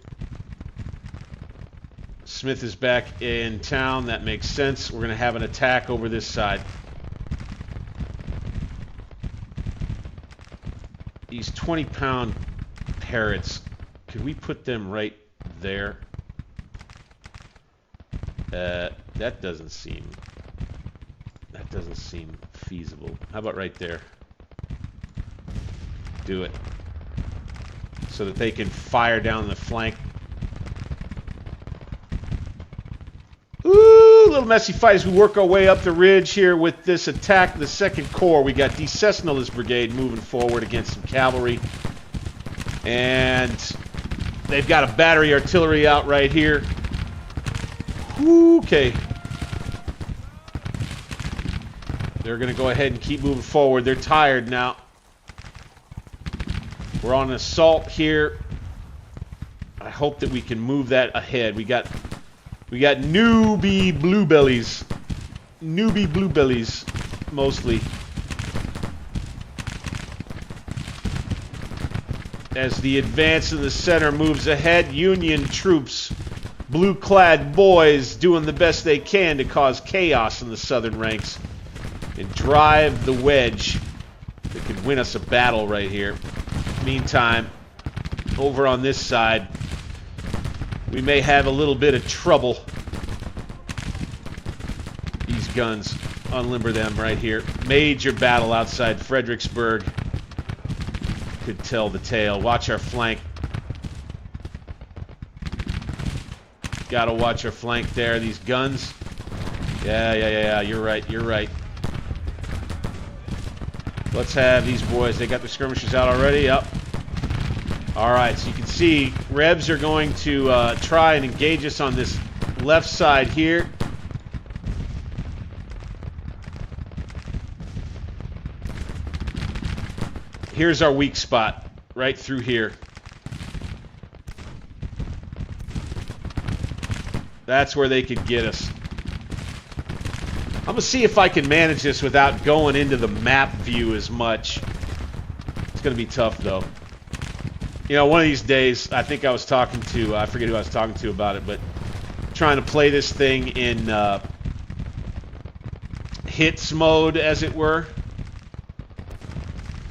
Smith is back in town. That makes sense. We're going to have an attack over this side. These 20-pound parrots, could we put them right there? That doesn't seem feasible. How about right there? Do it. So that they can fire down the flank. Ooh, a little messy fight as we work our way up the ridge here with this attack. The 2nd Corps, we got D. Cessna's brigade moving forward against some cavalry. And they've got a battery artillery out right here. Okay. They're going to go ahead and keep moving forward. They're tired now. We're on an assault here. I hope that we can move that ahead. We got newbie bluebellies. Newbie bluebellies, mostly. As the advance in the center moves ahead, Union troops, blue-clad boys, doing the best they can to cause chaos in the southern ranks and drive the wedge that could win us a battle right here. Meantime, over on this side, we may have a little bit of trouble. These guns, unlimber them right here. Major battle outside Fredericksburg. Could tell the tale. Watch our flank. Gotta watch our flank there. These guns. Yeah. You're right. You're right. Let's have these boys. They got their skirmishers out already. Up. All right. So you can see Rebs are going to try and engage us on this left side here. Here's our weak spot. Right through here. That's where they could get us. I'm going to see if I can manage this without going into the map view as much. It's going to be tough, though. You know, one of these days, I think I was talking to, I forget who I was talking to about it, but trying to play this thing in hits mode, as it were.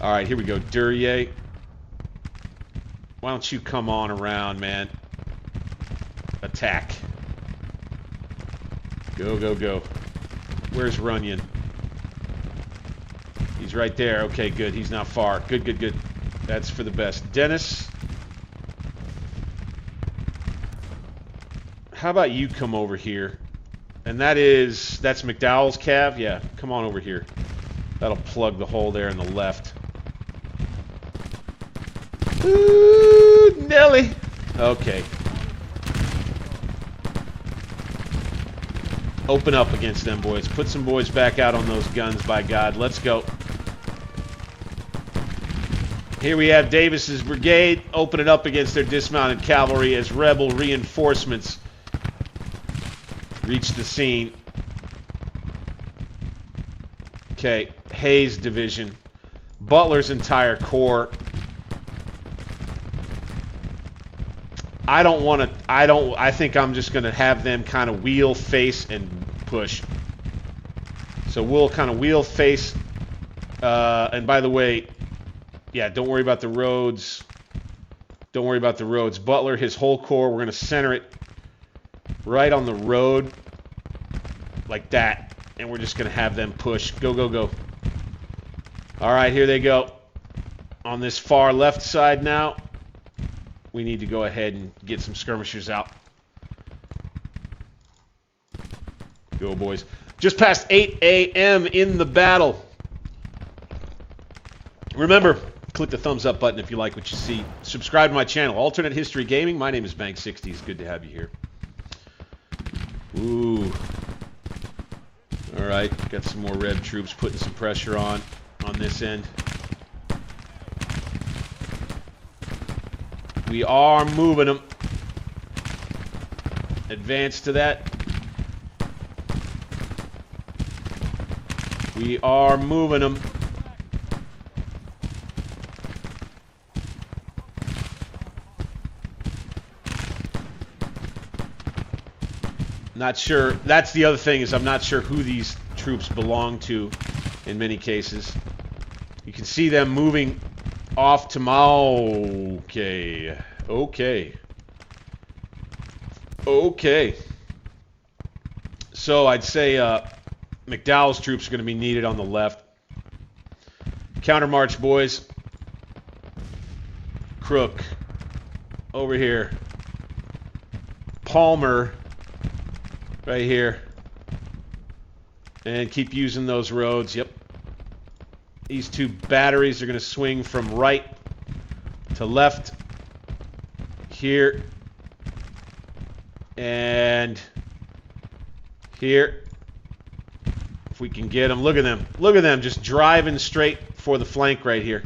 All right, here we go. Duryea. Why don't you come on around, man? Attack. Go, go, go. Where's Runyon? He's right there. Okay, good. He's not far. Good, good, good. That's for the best. Dennis. How about you come over here? And that's McDowell's cav? Yeah, come on over here. That'll plug the hole there in the left. Ooh, Nelly. Okay. Open up against them boys. Put some boys back out on those guns, by God. Let's go. Here we have Davis's brigade opening up against their dismounted cavalry as rebel reinforcements reach the scene. Okay, Hayes division. Butler's entire corps. I think I'm just going to have them kind of wheel, face, and push. So we'll kind of wheel, face, and by the way, yeah, don't worry about the roads. Don't worry about the roads. Butler, his whole corps, we're going to center it right on the road like that, and we're just going to have them push. Go, go, go. All right, here they go. On this far left side now, we need to go ahead and get some skirmishers out. Go, boys. Just past 8 a.m. in the battle. Remember, click the thumbs up button if you like what you see. Subscribe to my channel, Alternate History Gaming. My name is Bank60. It's good to have you here. Ooh. All right, got some more Red troops putting some pressure on this end. We are moving them. Advance to that. We are moving them. Not sure. That's the other thing, is I'm not sure who these troops belong to in many cases. You can see them moving off to Okay. So I'd say McDowell's troops are going to be needed on the left. Countermarch, boys. Crook. Over here. Palmer. Right here. And keep using those roads. Yep. These two batteries are going to swing from right to left. Here. And here. If we can get them. Look at them. Look at them just driving straight for the flank right here.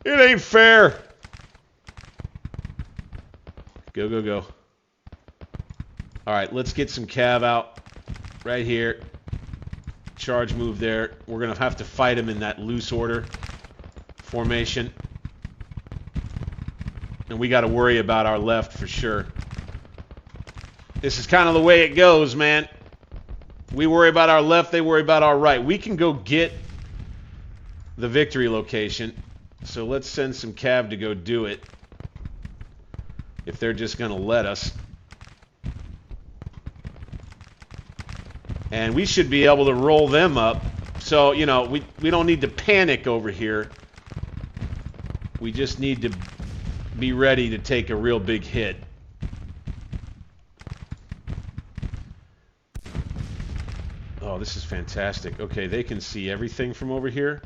It ain't fair. Go, go, go. All right, let's get some cav out right here. Charge move there. We're going to have to fight him in that loose order formation. And we got to worry about our left for sure. This is kind of the way it goes, man. We worry about our left, they worry about our right. We can go get the victory location. So let's send some cav to go do it. If they're just going to let us. And we should be able to roll them up. So, you know, we don't need to panic over here. We just need to be ready to take a real big hit. Oh, this is fantastic. Okay, they can see everything from over here.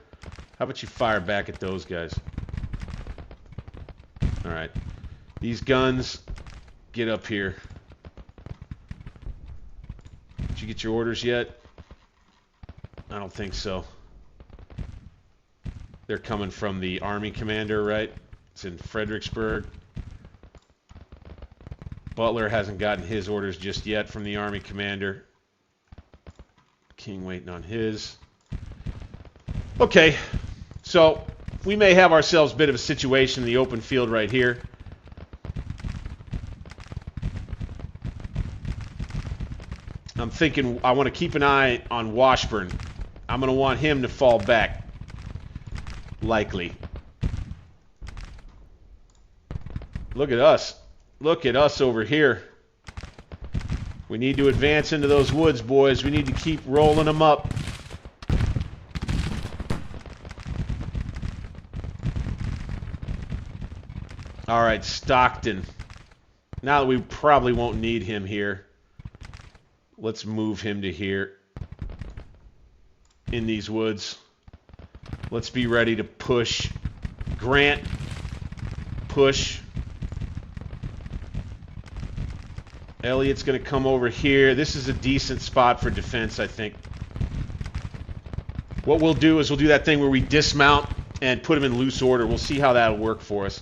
How about you fire back at those guys? All right. These guns, get up here. Did you get your orders yet? I don't think so. They're coming from the Army commander, right? It's in Fredericksburg. Butler hasn't gotten his orders just yet from the Army commander. King waiting on his. Okay, so we may have ourselves a bit of a situation in the open field right here. I'm thinking I want to keep an eye on Washburn. I'm going to want him to fall back. Likely. Look at us. Look at us over here. We need to advance into those woods, boys. We need to keep rolling them up. All right, Stockton. Now that we probably won't need him here, let's move him to here in these woods. Let's be ready to push. Grant, push. Elliott's going to come over here. This is a decent spot for defense, I think. What we'll do is we'll do that thing where we dismount and put them in loose order. We'll see how that'll work for us.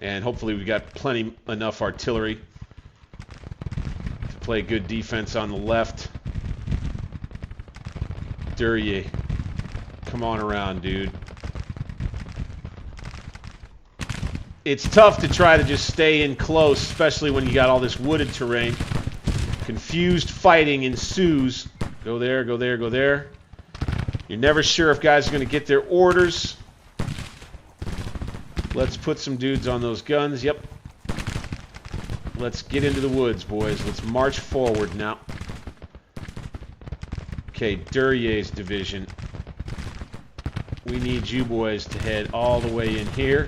And hopefully we've got enough artillery to play good defense on the left. Duryea, come on around, dude. It's tough to try to just stay in close, especially when you got all this wooded terrain. Confused fighting ensues. Go there, go there, go there. You're never sure if guys are going to get their orders. Let's put some dudes on those guns. Yep. Let's get into the woods, boys. Let's march forward now. Okay, Duryea's division. We need you boys to head all the way in here.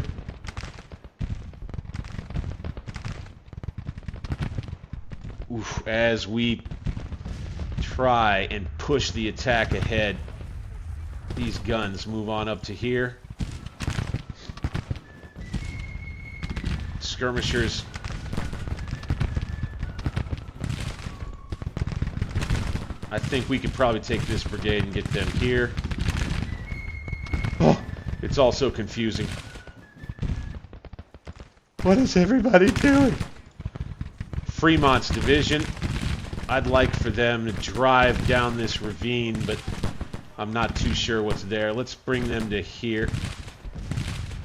Oof, as we try and push the attack ahead. These guns move on up to here. Skirmishers. I think we could probably take this brigade and get them here. Oh, it's all so confusing. What is everybody doing? Fremont's division. I'd like for them to drive down this ravine, but I'm not too sure what's there. Let's bring them to here.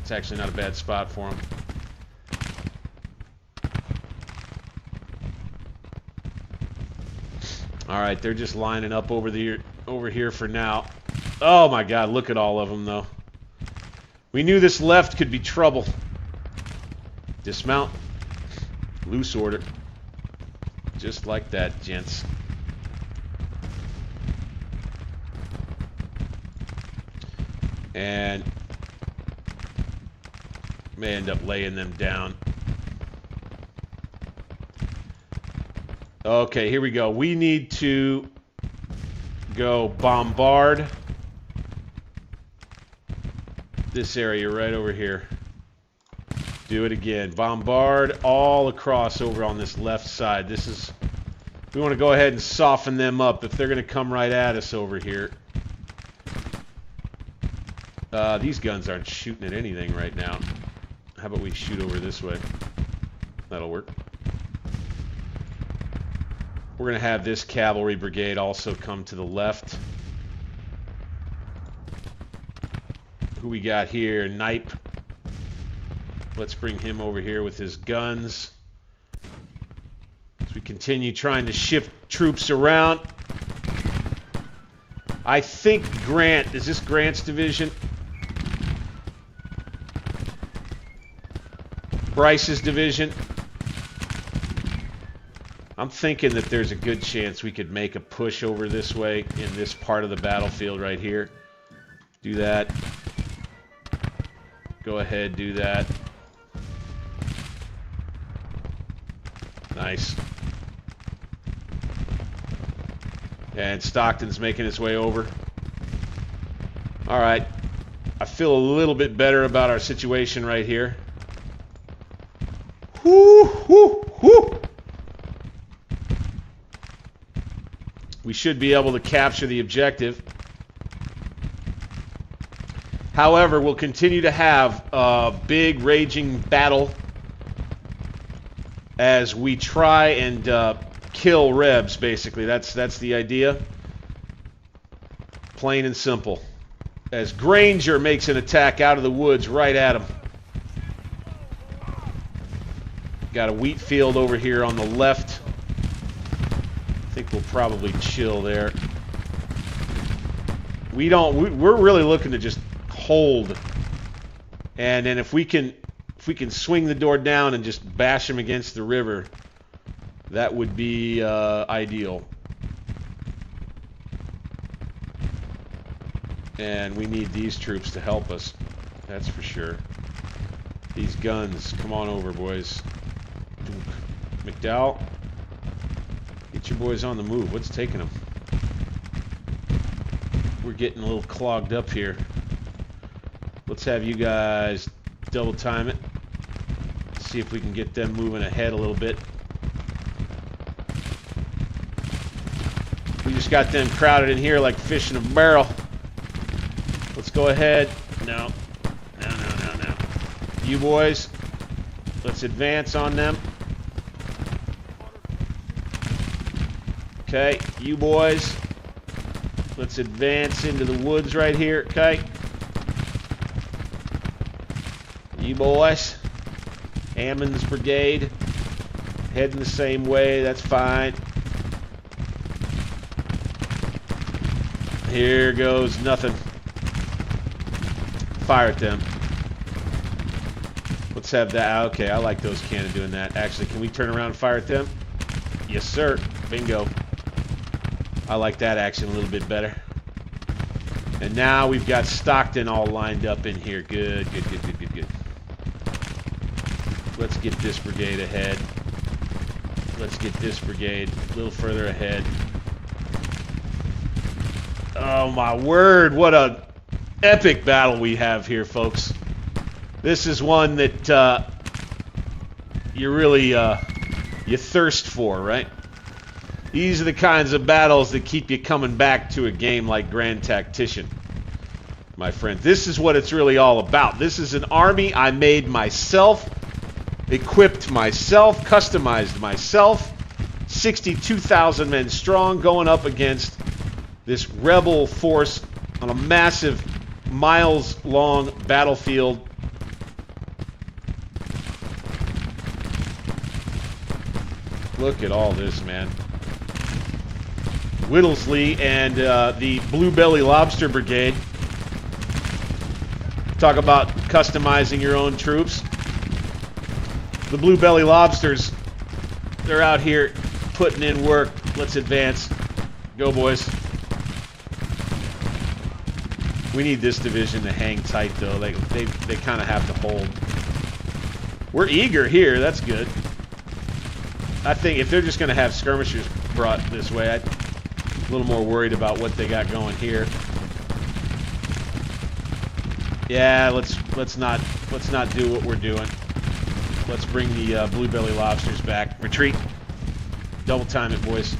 It's actually not a bad spot for them. All right, they're just lining up over here for now. Oh my God, look at all of them though. We knew this left could be trouble. Dismount. Loose order. Just like that, gents. And may end up laying them down. Okay, here we go. We need to go bombard this area right over here. Do it again. Bombard all across over on this left side. This is... We want to go ahead and soften them up if they're going to come right at us over here. These guns aren't shooting at anything right now. How about we shoot over this way? That'll work. We're going to have this cavalry brigade also come to the left. Who we got here? Knipe. Let's bring him over here with his guns. As we continue trying to shift troops around. I think Grant, is this Grant's division? Bryce's division. I'm thinking that there's a good chance we could make a push over this way in this part of the battlefield right here. Do that. Go ahead, do that. Nice. And Stockton's making his way over. All right. I feel a little bit better about our situation right here. Whoo, whoo, whoo. We should be able to capture the objective. However, we'll continue to have a big raging battle as we try and kill Rebs, basically. That's the idea. Plain and simple. As Granger makes an attack out of the woods right at him. Got a wheat field over here on the left. I think we'll probably chill there. We're really looking to just hold. And then if we can swing the door down and just bash them against the river, that would be ideal. And we need these troops to help us. That's for sure. These guns, come on over, boys. McDowell, get your boys on the move. What's taking them? We're getting a little clogged up here. Let's have you guys double time it. See if we can get them moving ahead a little bit. We just got them crowded in here like fish in a barrel. Let's go ahead. No. No. You boys, let's advance on them. Okay, you boys, let's advance into the woods right here, okay? You boys, Hammond's brigade, heading the same way, that's fine. Here goes nothing. Fire at them. Let's have that. Okay, I like those cannon doing that. Actually, can we turn around and fire at them? Yes, sir. Bingo. I like that action a little bit better. And now we've got Stockton all lined up in here. Good, good, good, good, good, good. Let's get this brigade ahead. Let's get this brigade a little further ahead. Oh my word, what a epic battle we have here, folks. This is one that you really you thirst for, right? These are the kinds of battles that keep you coming back to a game like Grand Tactician, my friend. This is what it's really all about. This is an army I made myself, equipped myself, customized myself. 62,000 men strong, going up against this rebel force on a massive, miles-long battlefield. Look at all this, man. Whittlesey and the Blue Belly Lobster Brigade. Talk about customizing your own troops. The Blue Belly Lobsters, they're out here putting in work. Let's advance. Go, boys. We need this division to hang tight, though. They kind of have to hold. We're eager here. That's good. I think if they're just going to have skirmishers brought this way, I'm a little more worried about what they got going here. Yeah, let's not do what we're doing. Let's bring the Blue Belly Lobsters back. Retreat. Double time it, boys.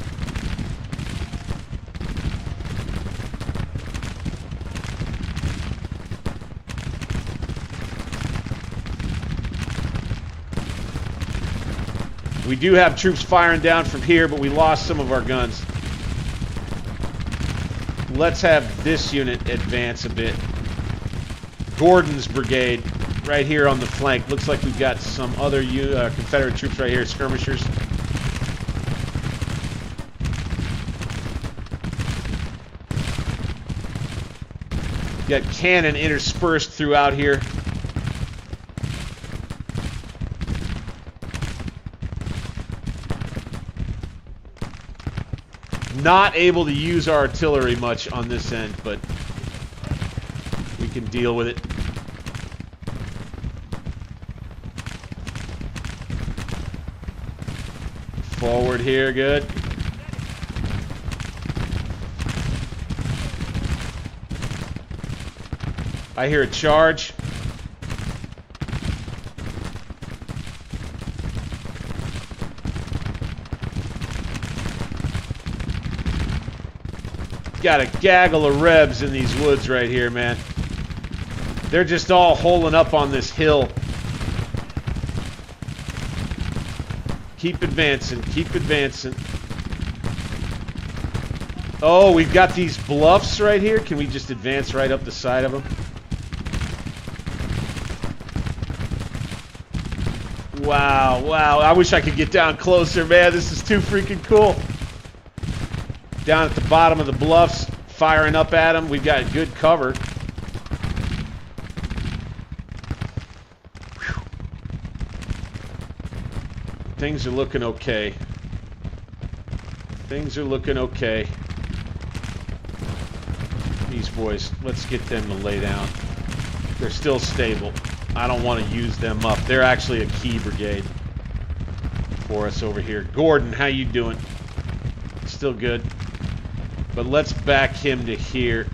We do have troops firing down from here, but we lost some of our guns. Let's have this unit advance a bit. Gordon's brigade right here on the flank. Looks like we've got some other Confederate troops right here, skirmishers. Got cannon interspersed throughout here. Not able to use our artillery much on this end, but we can deal with it. Forward here, good. I hear a charge. Got a gaggle of Rebs in these woods right here, man. They're just all holing up on this hill. Keep advancing, keep advancing. Oh, we've got these bluffs right here. Can we just advance right up the side of them? Wow, wow. I wish I could get down closer, man. This is too freaking cool. Down at the bottom of the bluffs, firing up at them. We've got good cover. Whew. Things are looking okay. Things are looking okay. These boys, let's get them to lay down. They're still stable. I don't want to use them up. They're actually a key brigade for us over here. Gordon, how you doing? Still good. But let's back him to here.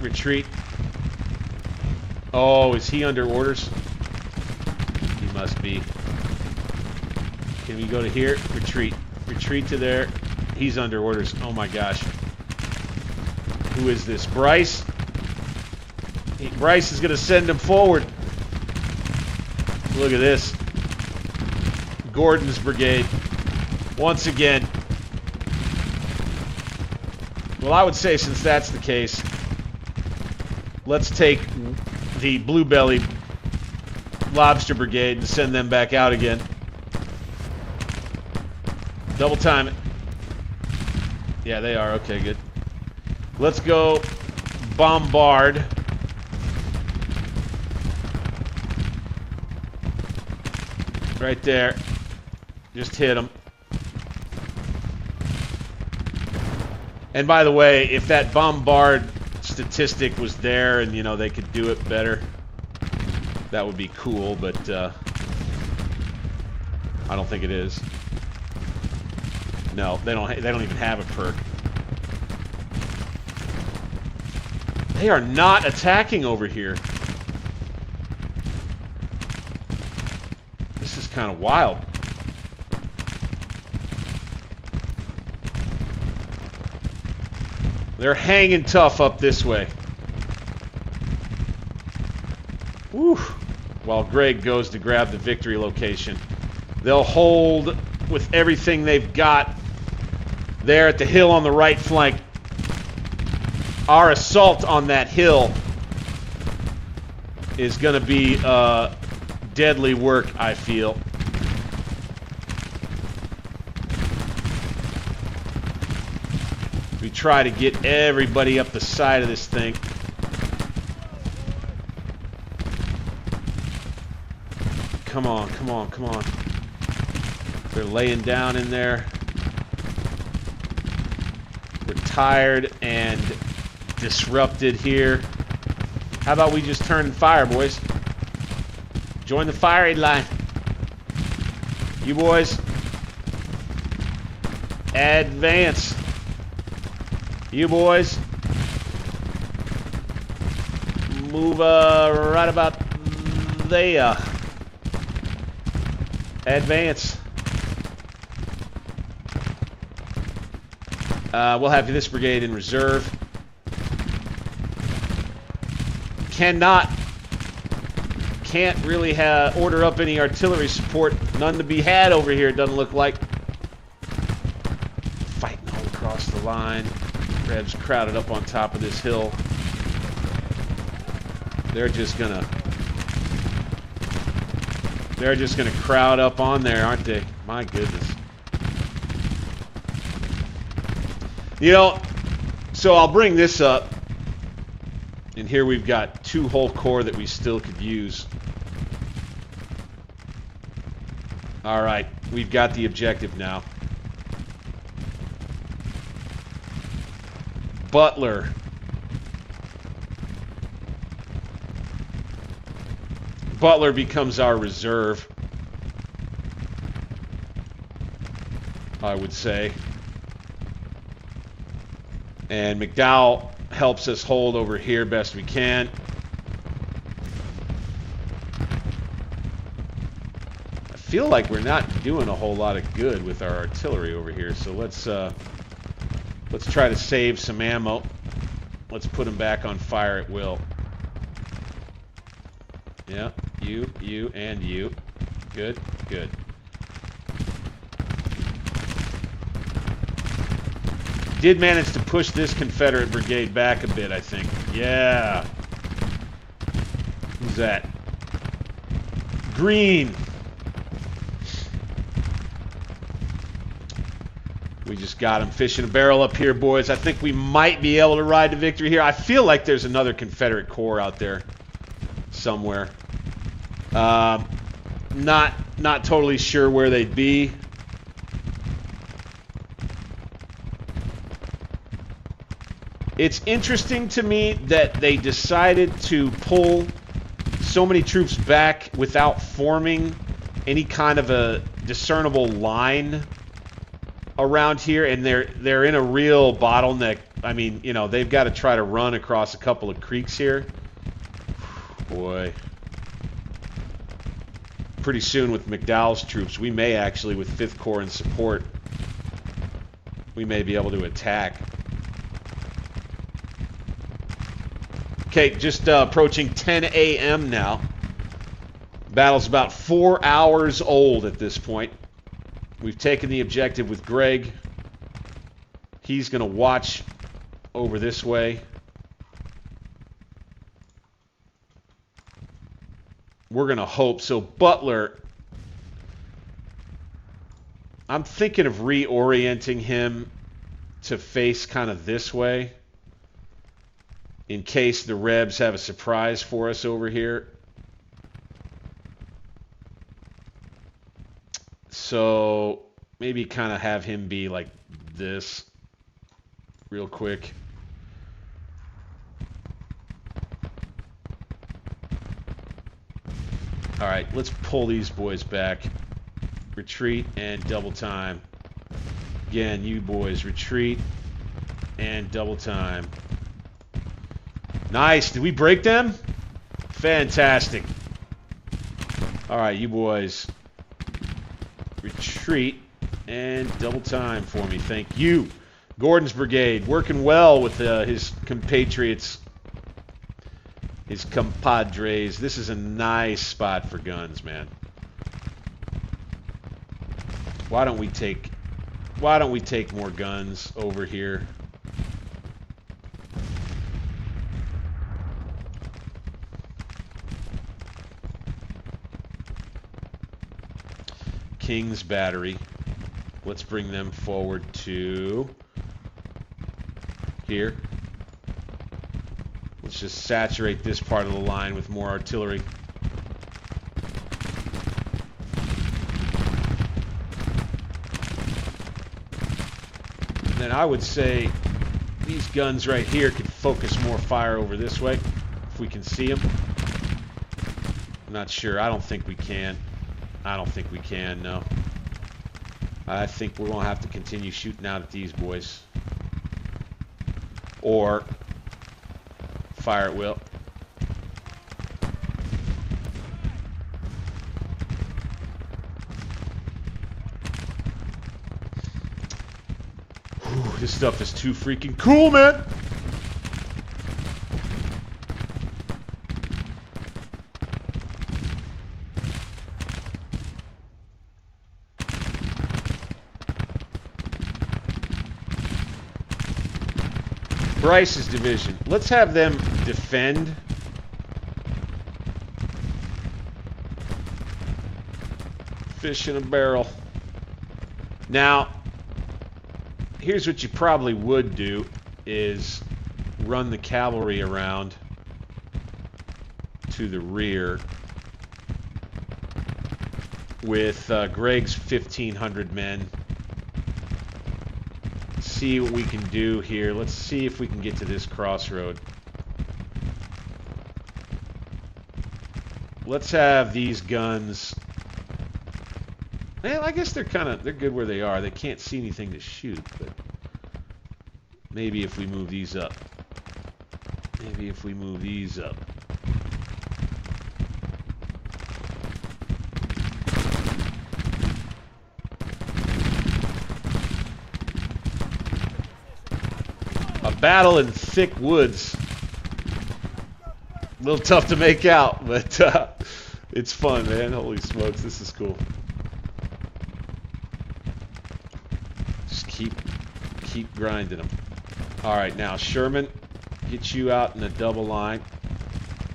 Retreat. Oh, is he under orders? He must be. Can we go to here? Retreat. Retreat to there. He's under orders. Oh my gosh. Who is this? Bryce? Bryce is going to send him forward. Look at this. Gordon's brigade. Once again. Well, I would say since that's the case, let's take the Blue Belly Lobster Brigade and send them back out again. Double time it. Yeah, they are. Okay, good. Let's go bombard. Right there. Just hit them. And by the way, if that bombard statistic was there and, you know, they could do it better, that would be cool, but I don't think it is. No, they don't even have a perk. They are not attacking over here. This is kind of wild. They're hanging tough up this way. Whew. While Greg goes to grab the victory location. They'll hold with everything they've got there at the hill on the right flank. Our assault on that hill is going to be deadly work, I feel. We try to get everybody up the side of this thing. Come on, come on, come on. They're laying down in there. We're tired and disrupted here. How about we just turn and fire, boys? Join the firing line. You boys. Advance. You boys. Move right about there. Advance. We'll have this brigade in reserve. Can't really order up any artillery support. None to be had over here, it doesn't look like. Fighting all across the line. Rebs crowded up on top of this hill. They're just gonna crowd up on there, aren't they? My goodness. You know, so I'll bring this up. And here we've got 2 whole corps that we still could use. All right, we've got the objective now. Butler. Butler becomes our reserve, I would say. And McDowell helps us hold over here best we can. I feel like we're not doing a whole lot of good with our artillery over here, so let's try to save some ammo. Let's put them back on fire at will. Yeah, you, and you. Good, good. Did manage to push this Confederate brigade back a bit, I think. Yeah. Who's that? Green. We just got him fishing a barrel up here, boys. I think we might be able to ride to victory here. I feel like there's another Confederate corps out there somewhere. Not totally sure where they'd be. It's interesting to me that they decided to pull so many troops back without forming any kind of a discernible line around here, and they're in a real bottleneck. I mean, you know, they've got to try to run across a couple of creeks here. Boy. Pretty soon with McDowell's troops, we may actually, with 5th Corps in support, we may be able to attack. Okay, just approaching 10 a.m. now. Battle's about 4 hours old at this point. We've taken the objective with Greg. He's going to watch over this way. We're going to hope. So Butler, I'm thinking of reorienting him to face kind of this way, in case the Rebs have a surprise for us over here. So maybe kind of have him be like this. real quick. All right, let's pull these boys back. Retreat and double time. Again, you boys, retreat and double time. Nice. Did we break them? Fantastic. All right, you boys, retreat and double time for me. Thank you. Gordon's brigade working well with his compatriots, his compadres. This is a nice spot for guns, man. Why don't we take more guns over here? King's Battery. Let's bring them forward to here. Let's just saturate this part of the line with more artillery. And then I would say these guns right here could focus more fire over this way if we can see them. I'm not sure. I don't think we can. I don't think we can, no. I think we're going to have to continue shooting out at these boys. Or fire at will. Whew, this stuff is too freaking cool, man! Bryce's division. Let's have them defend. Fish in a barrel. Now, here's what you probably would do is run the cavalry around to the rear with Greg's 1,500 men. See what we can do here. Let's see if we can get to this crossroad. Let's have these guns. Well, I guess they're good where they are. They can't see anything to shoot, but maybe if we move these up. Maybe if we move these up. Battle in thick woods. A little tough to make out, but it's fun, man. Holy smokes, this is cool. Just keep grinding them. All right, now Sherman, get you out in a double line.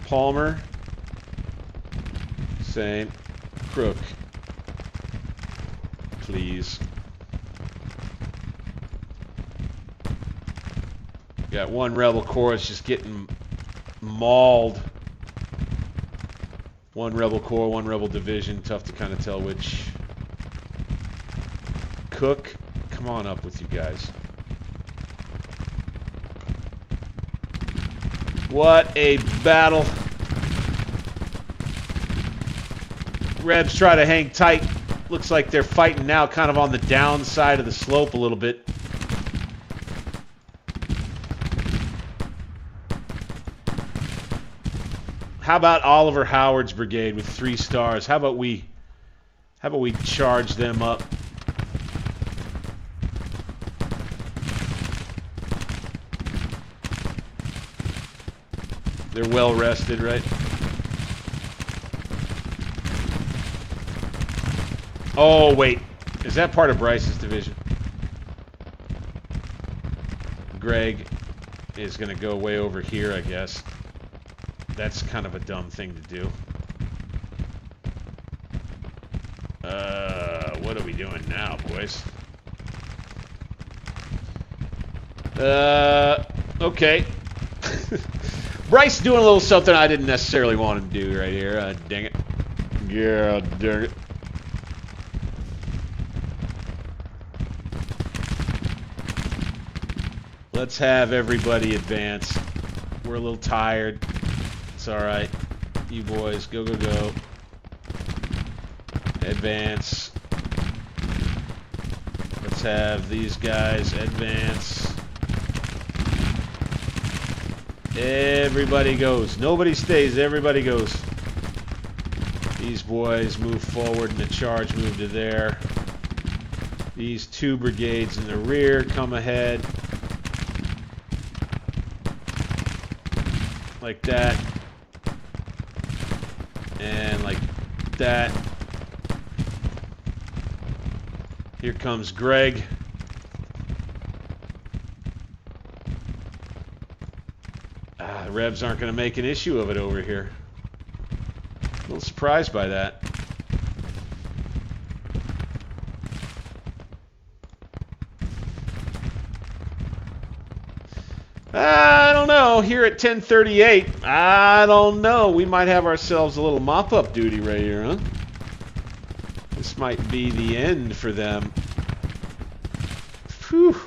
Palmer, same. Crook, please. Got one rebel corps just getting mauled. One rebel corps, one rebel division. Tough to kind of tell which. Cook, come on up with you guys. What a battle. Rebs try to hang tight. Looks like they're fighting now kind of on the downside of the slope a little bit. How about Oliver Howard's brigade with 3 stars? How about we charge them up? They're well rested, right? Oh, wait. Is that part of Bryce's division? Greg is going to go way over here, I guess. That's kind of a dumb thing to do. What are we doing now, boys? Okay. Bryce doing a little something I didn't necessarily want him to do right here. Dang it. Yeah, dang it. Let's have everybody advance. We're a little tired. It's all right. You boys, go, go, go. Advance. Let's have these guys advance. Everybody goes. Nobody stays. Everybody goes. These boys move forward and the charge move to there. These two brigades in the rear come ahead. Like that. And like that. Here comes Greg. The Rebs aren't going to make an issue of it over here. A little surprised by that. I don't know. Here at 10:38, I don't know. We might have ourselves a little mop-up duty right here, huh? This might be the end for them. Whew.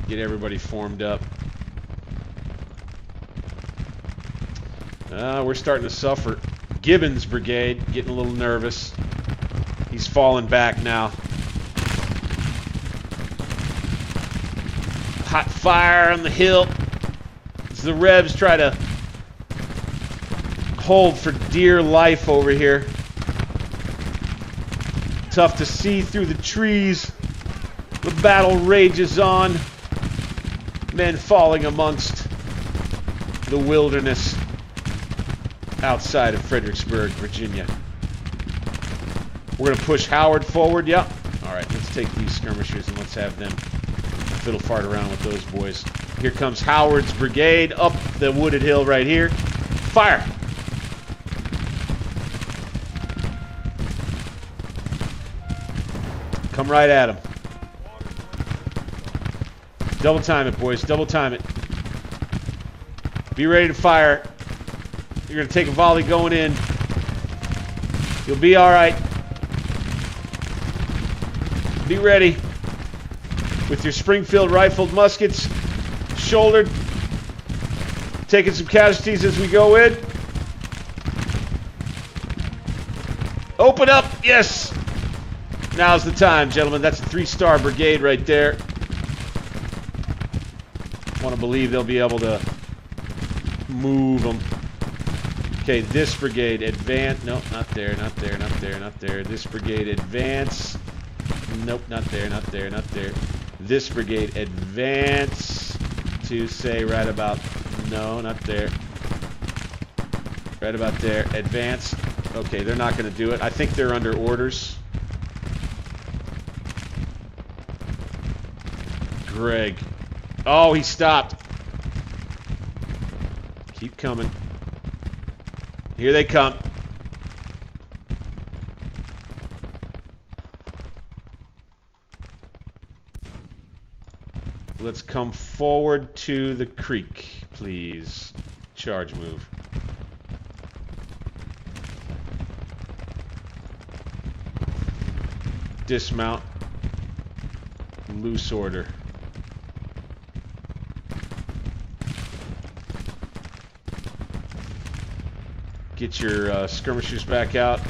Get everybody formed up. We're starting to suffer. Gibbons' brigade getting a little nervous. He's falling back now. Hot fire on the hill as the Rebs try to hold for dear life over here. Tough to see through the trees. The battle rages on. Men falling amongst the wilderness outside of Fredericksburg, Virginia. We're going to push Howard forward. Yep. All right, let's take these skirmishers and let's have them fiddle fart around with those boys. Here comes Howard's brigade up the wooded hill right here. Fire! Come right at him. Double time it, boys. Double time it. Be ready to fire. You're going to take a volley going in. You'll be all right. Be ready with your Springfield rifled muskets shouldered. Taking some casualties as we go in. Open up. Yes. Now's the time, gentlemen. That's a 3-star brigade right there. I want to believe they'll be able to move them. Okay, this brigade advance. Nope, not there, not there, not there, not there. This brigade advance. Nope, not there, not there, not there. This brigade advance to say right about, no, not there. Right about there, advance. Okay, they're not going to do it. I think they're under orders. Greg. Oh, he stopped. Keep coming. Here they come. Let's come forward to the creek, please. Charge move. Dismount. Loose order. Get your skirmishers back out.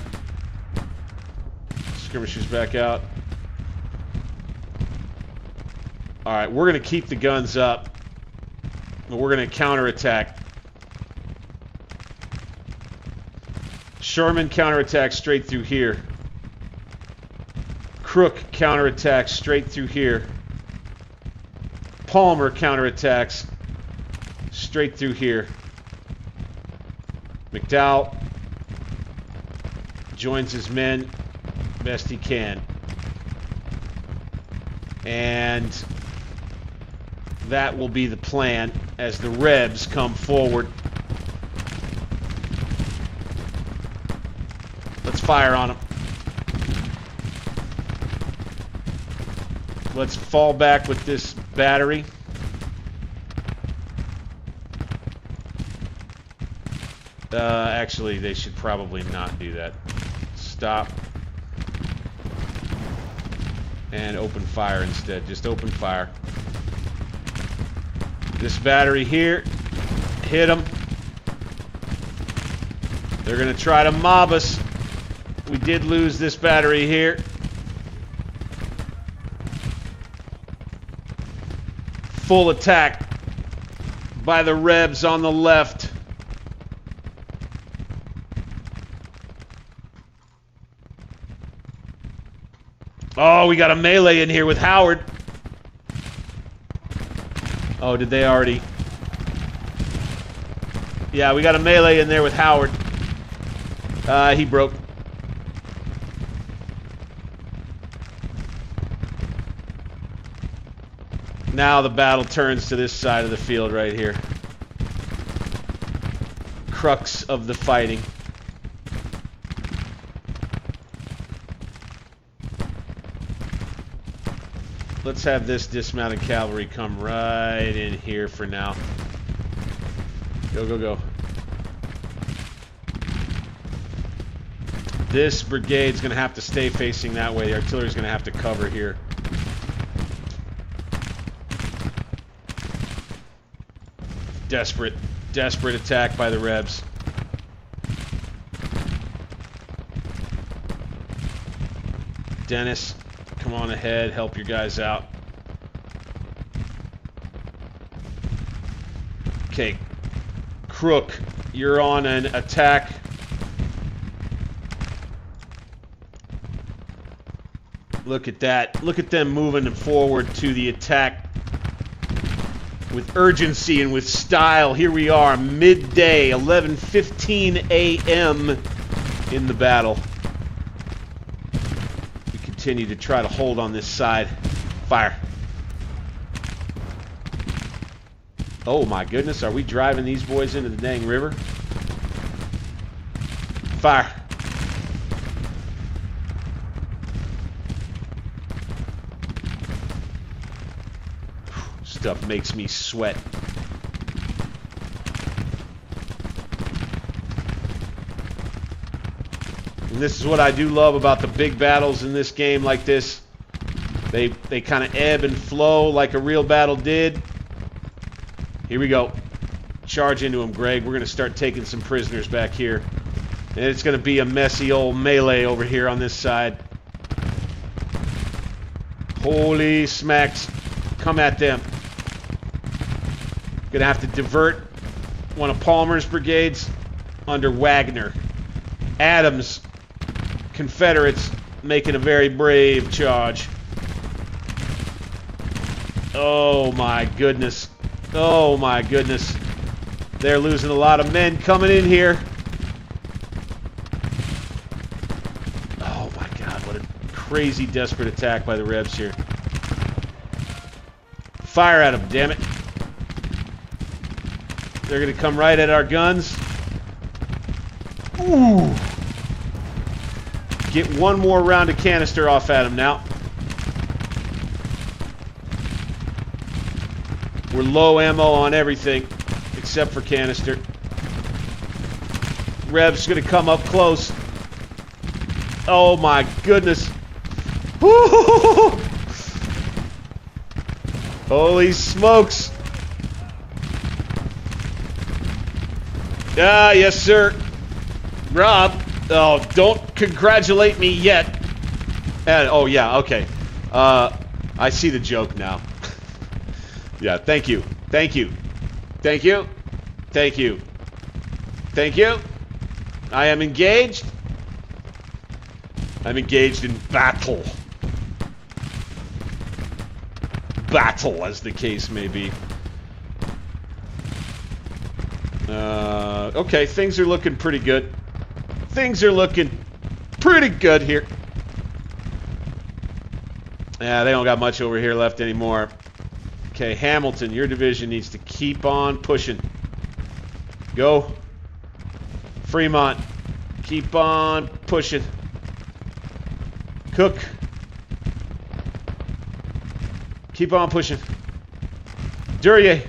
Skirmishers back out. Alright, we're going to keep the guns up. But we're going to counterattack. Sherman counterattacks straight through here. Crook counterattacks straight through here. Palmer counterattacks straight through here. McDowell joins his men best he can. And that will be the plan as the Rebs come forward. Let's fire on them. Let's fall back with this battery. Actually, they should probably not do that. Stop. and open fire instead. Just open fire. This battery here, hit them. They're going to try to mob us. We did lose this battery here. Full attack by the Rebs on the left. Oh, we got a melee in here with Howard. Oh, did they already? Yeah, we got a melee in there with Howard. He broke. Now the battle turns to this side of the field right here. Crux of the fighting. Let's have this dismounted cavalry come right in here for now. Go, go, go. This brigade's going to have to stay facing that way. The artillery's going to have to cover here. Desperate, desperate attack by the Rebs. Dennis, come on ahead, help your guys out. Okay, Crook, you're on an attack. Look at that. Look at them moving forward to the attack with urgency and with style. Here we are, midday, 11:15 a.m. in the battle. We continue to try to hold on this side. Fire. Oh my goodness, are we driving these boys into the dang river? Fire. Stuff makes me sweat. And this is what I do love about the big battles in this game like this. They kind of ebb and flow like a real battle did. Here we go. Charge into them, Greg. We're going to start taking some prisoners back here. And it's going to be a messy old melee over here on this side. Holy smacks. Come at them. Gonna have to divert one of Palmer's brigades under Wagner. Adams, Confederates making a very brave charge. Oh my goodness. Oh my goodness. They're losing a lot of men coming in here. Oh my God, what a crazy desperate attack by the Rebs here. Fire at them, damn it. They're going to come right at our guns. Ooh. Get one more round of canister off at them now. We're low ammo on everything except for canister. Rev's going to come up close. Oh my goodness. Woo! Holy smokes. Ah, yes, sir. Rob, oh, don't congratulate me yet. And, oh, yeah, okay. I see the joke now. Yeah, thank you. Thank you. Thank you. Thank you. Thank you. I am engaged. I'm engaged in battle. Battle, as the case may be. Okay, things are looking pretty good. Things are looking pretty good here. Yeah, they don't got much over here left anymore. Okay, Hamilton, your division needs to keep on pushing. Go. Fremont, keep on pushing. Cook, keep on pushing. Duryea.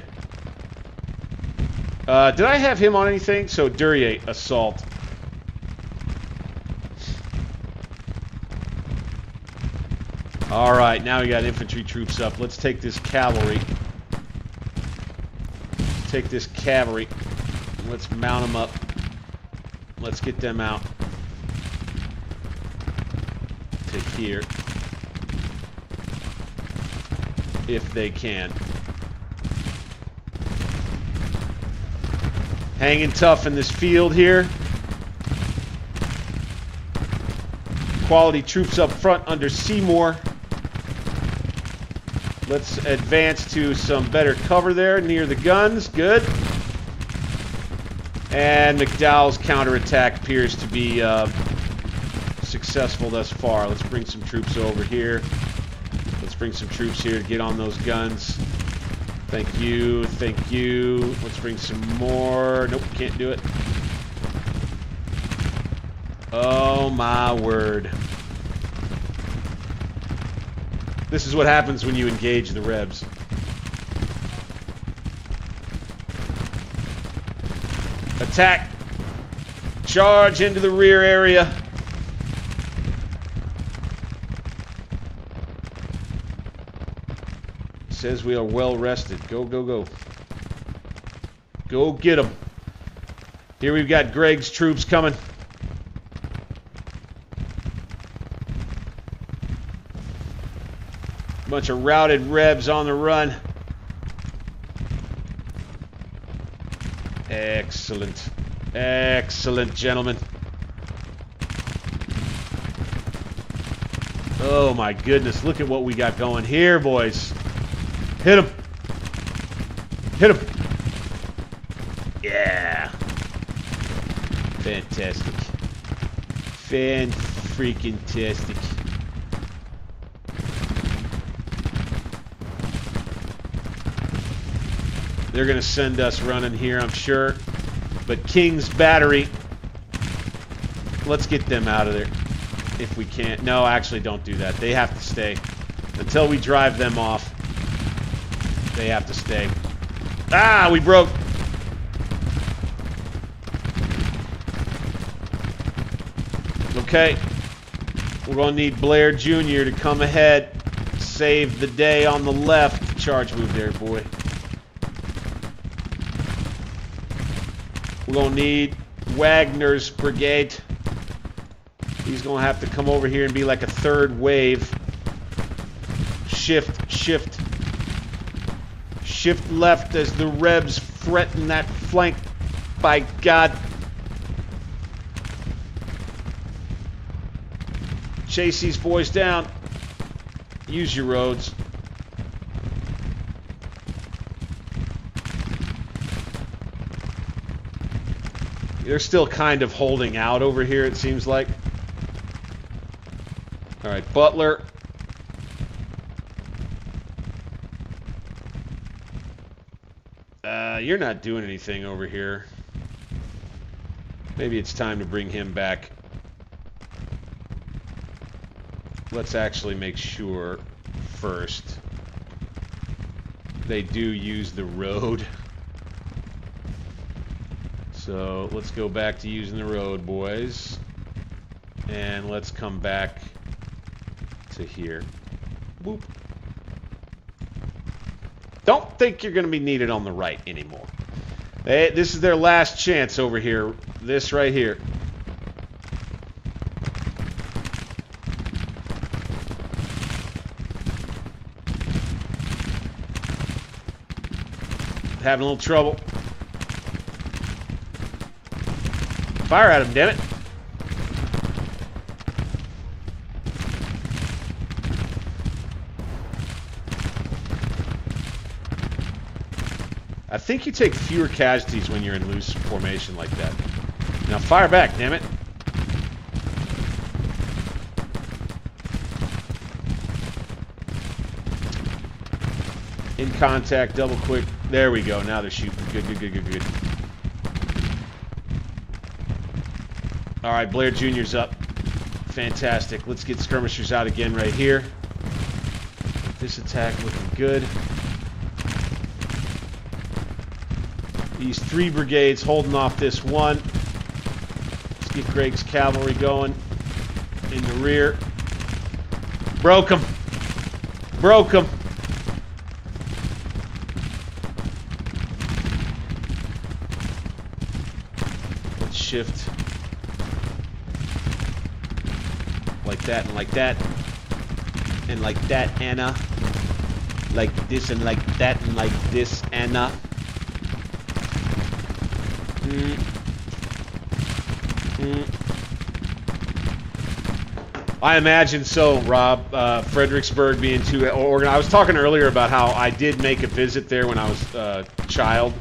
Did I have him on anything? So, Duryea, assault. All right, now we got infantry troops up. Let's take this cavalry. Take this cavalry. Let's mount them up. Let's get them out to here, if they can. Hanging tough in this field here. Quality troops up front under Seymour. Let's advance to some better cover there near the guns. Good. And McDowell's counterattack appears to be successful thus far. Let's bring some troops over here. Let's bring some troops here to get on those guns. Thank you. Thank you. Let's bring some more. Nope, can't do it. Oh my word. This is what happens when you engage the Rebs. Attack! Charge into the rear area. Says we are well rested. Go, go, go. Go get them. Here we've got Greg's troops coming. Bunch of routed Rebs on the run. Excellent. Excellent, gentlemen. Oh my goodness, look at what we got going here, boys. Hit him. Hit him. Yeah. Fantastic. Fan-freaking-tastic. They're going to send us running here, I'm sure. But King's Battery, let's get them out of there if we can. No, actually, don't do that. They have to stay. Until we drive them off, they have to stay. Ah, we broke. Okay. We're going to need Blair Jr. to come ahead, save the day on the left. Charge move there, boy. We're going to need Wagner's brigade. He's going to have to come over here and be like a third wave. Shift, shift. Shift left as the Rebs threaten that flank. By God. Chase these boys down. Use your roads. They're still kind of holding out over here, it seems like. All right, Butler. You're not doing anything over here. Maybe it's time to bring him back. Let's actually make sure first they do use the road. So let's go back to using the road, boys. And let's come back to here. Boop. Don't think you're going to be needed on the right anymore. This is their last chance over here. This right here. Having a little trouble. Fire at him, damn it. I think you take fewer casualties when you're in loose formation like that. Now fire back, damn it. In contact, double quick. There we go. Now they're shooting. Good, good, good, good, good. All right, Blair Jr.'s up. Fantastic. Let's get skirmishers out again right here. This attack looking good. These three brigades holding off this one. Let's get Greg's cavalry going in the rear. Broke him. Broke him. Let's shift. Like that and like that. And like that, Anna. Like this and like that and like this, Anna. I imagine so, Rob. Fredericksburg being too organized. I was talking earlier about how I did make a visit there when I was a child.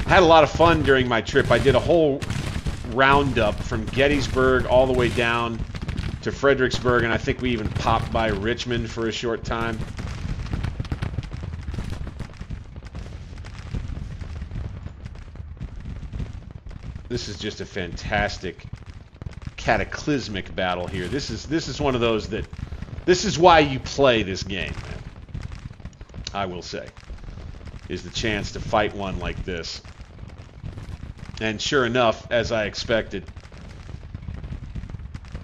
I had a lot of fun during my trip. I did a whole roundup from Gettysburg all the way down to Fredericksburg, and I think we even popped by Richmond for a short time. This is just a fantastic cataclysmic battle here. This is one of those that this is why you play this game, man. I will say, is the chance to fight one like this. And sure enough, as I expected,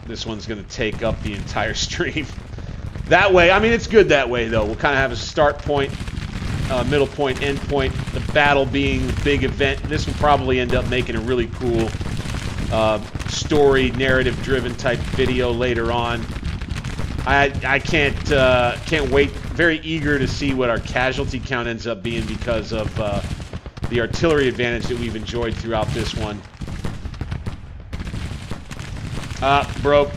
this one's going to take up the entire stream. That way, I mean, it's good that way, though. We'll kind of have a start point, middle point, end point, the battle being the big event. This will probably end up making a really cool story, narrative-driven type video later on. I can't wait. Very eager to see what our casualty count ends up being because of the artillery advantage that we've enjoyed throughout this one. Broke.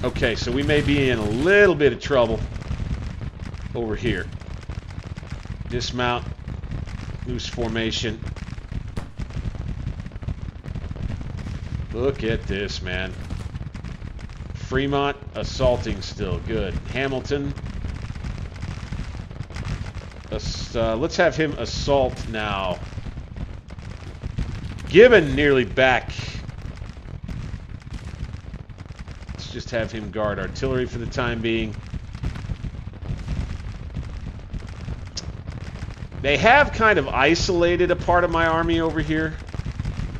Okay, so we may be in a little bit of trouble over here. Dismount. Loose formation. Look at this, man. Fremont assaulting still. Good. Hamilton. Let's have him assault now. Gibbon nearly back. Let's just have him guard artillery for the time being. They have kind of isolated a part of my army over here,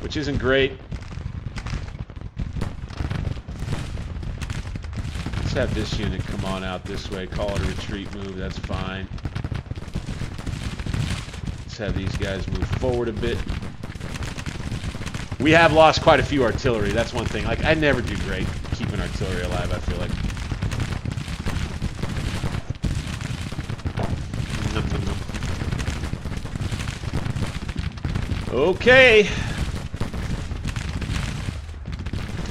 which isn't great. Let's have this unit come on out this way. Call it a retreat move. That's fine. Let's have these guys move forward a bit. We have lost quite a few artillery. That's one thing. Like, I never do great keeping artillery alive, I feel like. Okay.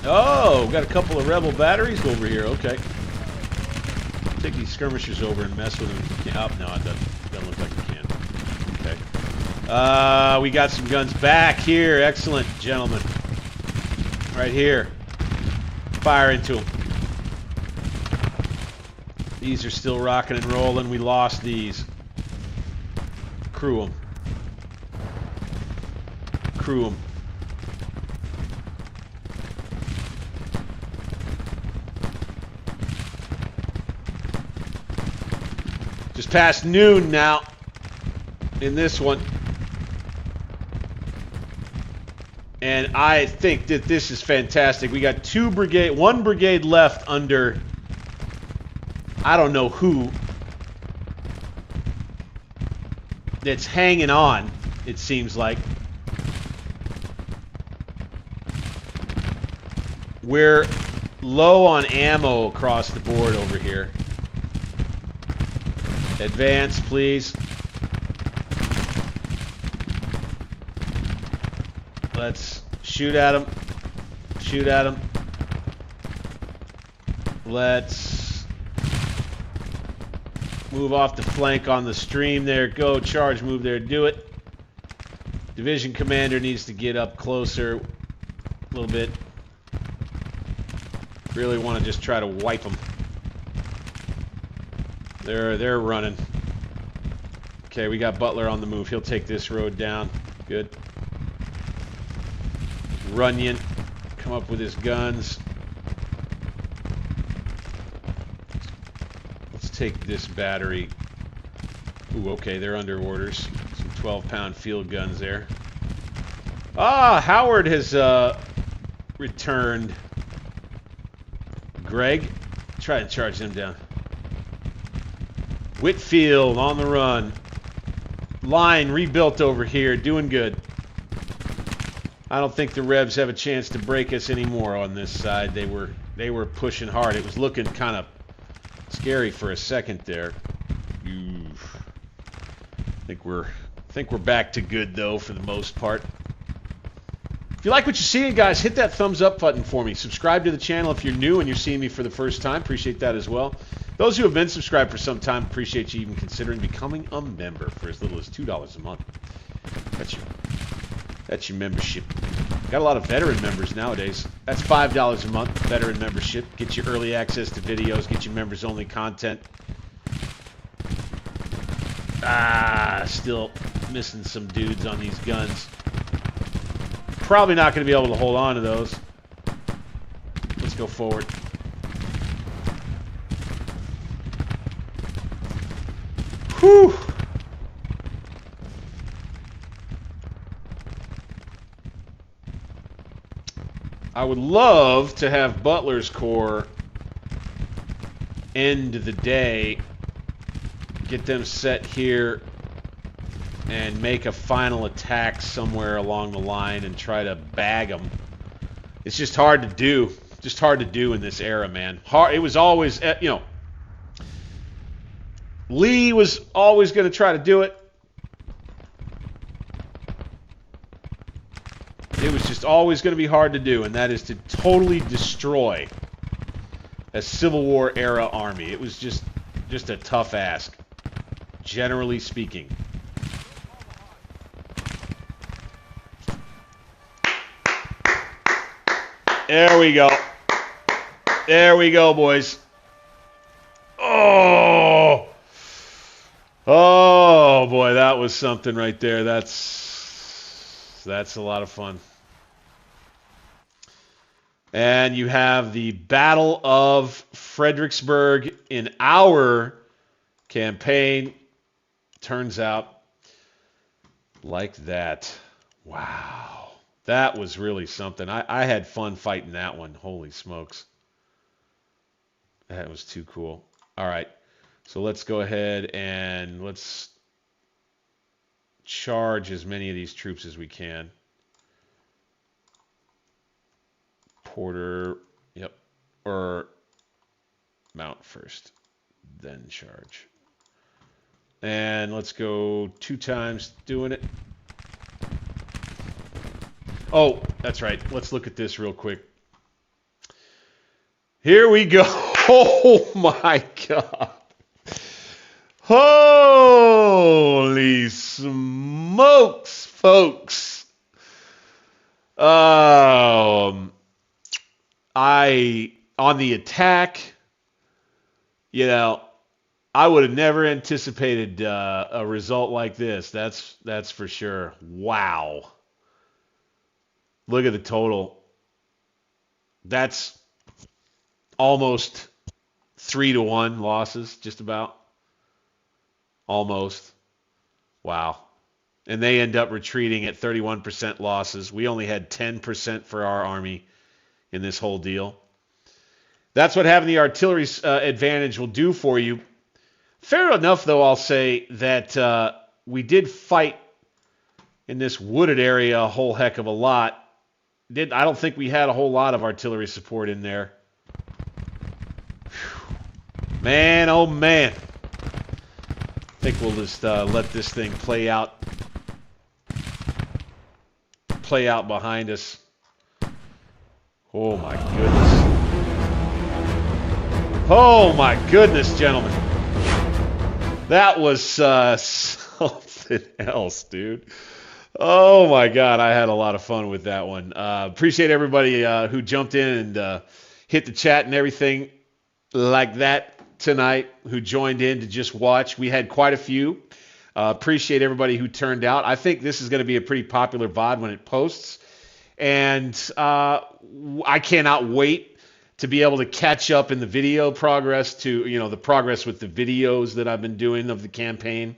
Oh, got a couple of rebel batteries over here. Okay. Take these skirmishers over and mess with them. Oh, no, it doesn't look like we can. Okay. We got some guns back here. Excellent, gentlemen. Right here. Fire into them. These are still rocking and rolling. We lost these. Crew them. Crew them. Just past noon now in this one. And I think that this is fantastic. We got one brigade left under, I don't know who, that's hanging on, it seems like. We're low on ammo across the board over here. Advance, please. Let's shoot at them. Shoot at them. Let's move off the flank on the stream there. Go, charge, move there, do it. Division commander needs to get up closer a little bit. Really want to just try to wipe them. They're running. Okay, we got Butler on the move. He'll take this road down. Good. Runyon, come up with his guns. Let's take this battery. Ooh, okay, they're under orders. Some 12-pound field guns there. Ah, Howard has returned. Greg, Try and charge them down. Whitfield on the run. Line rebuilt over here, doing good. I don't think the Rebs have a chance to break us anymore on this side. They were pushing hard. It was looking kind of scary for a second there. I think we're back to good though for the most part. If you like what you're seeing, guys, hit that thumbs up button for me. Subscribe to the channel if you're new and you're seeing me for the first time. Appreciate that as well. Those who have been subscribed for some time, appreciate you even considering becoming a member for as little as $2 a month. That's your membership. Got a lot of veteran members nowadays. That's $5 a month, veteran membership. Get you early access to videos, get you members-only content. Still missing some dudes on these guns. Probably not going to be able to hold on to those. Let's go forward. Whew. I would love to have Butler's Corps end the day, get them set here, and make a final attack somewhere along the line and try to bag them. It's just hard to do. Just hard to do in this era, man. It was always, you know, Lee was always going to try to do it. It was just always going to be hard to do, and that is to totally destroy a Civil War era army. It was just a tough ask, generally speaking. There we go. There we go, boys. Oh! Oh, boy, that was something right there. That's a lot of fun. And you have the Battle of Fredericksburg in our campaign. Turns out like that. Wow. That was really something. I had fun fighting that one. Holy smokes. That was too cool. All right. So let's go ahead and let's charge as many of these troops as we can. Porter, yep. Or mount first, then charge. And let's go 2 times doing it. Oh, that's right. Let's look at this real quick. Here we go. Oh my God. Holy smokes, folks. On the attack, you know, I would have never anticipated a result like this. That's for sure. Wow. Look at the total. That's almost 3-to-1 losses, just about. Almost. Wow. And they end up retreating at 31% losses. We only had 10% for our army in this whole deal. That's what having the artillery advantage will do for you. Fair enough, though, I'll say that we did fight in this wooded area a whole heck of a lot. I don't think we had a whole lot of artillery support in there. Whew. Man, oh man. I think we'll just let this thing play out behind us. Oh my goodness. Oh my goodness, gentlemen. That was something else, dude. Oh my God, I had a lot of fun with that one. Appreciate everybody who jumped in and hit the chat and everything like that tonight, who joined in to just watch. We had quite a few. Appreciate everybody who turned out. I think this is going to be a pretty popular VOD when it posts. And I cannot wait to be able to catch up in the video progress to, you know, the progress with the videos that I've been doing of the campaign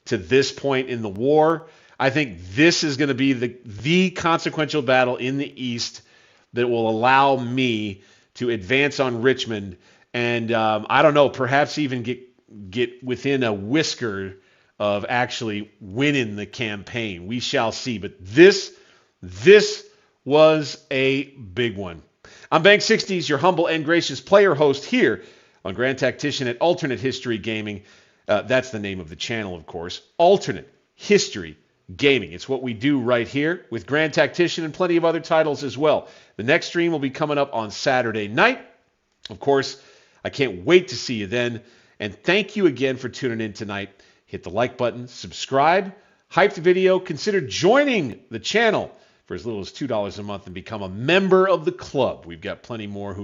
to this point in the war. I think this is going to be the consequential battle in the East that will allow me to advance on Richmond and I don't know, perhaps even get within a whisker of actually winning the campaign. We shall see. But this was a big one. I'm Bank 60s, your humble and gracious player host here on Grand Tactician at Alternate History Gaming. That's the name of the channel, of course. Alternate History Gaming. It's what we do right here with Grand Tactician and plenty of other titles as well. The next stream will be coming up on Saturday night. Of course, I can't wait to see you then. And thank you again for tuning in tonight. Hit the like button, subscribe, hype the video, consider joining the channel for as little as $2 a month and become a member of the club. We've got plenty more who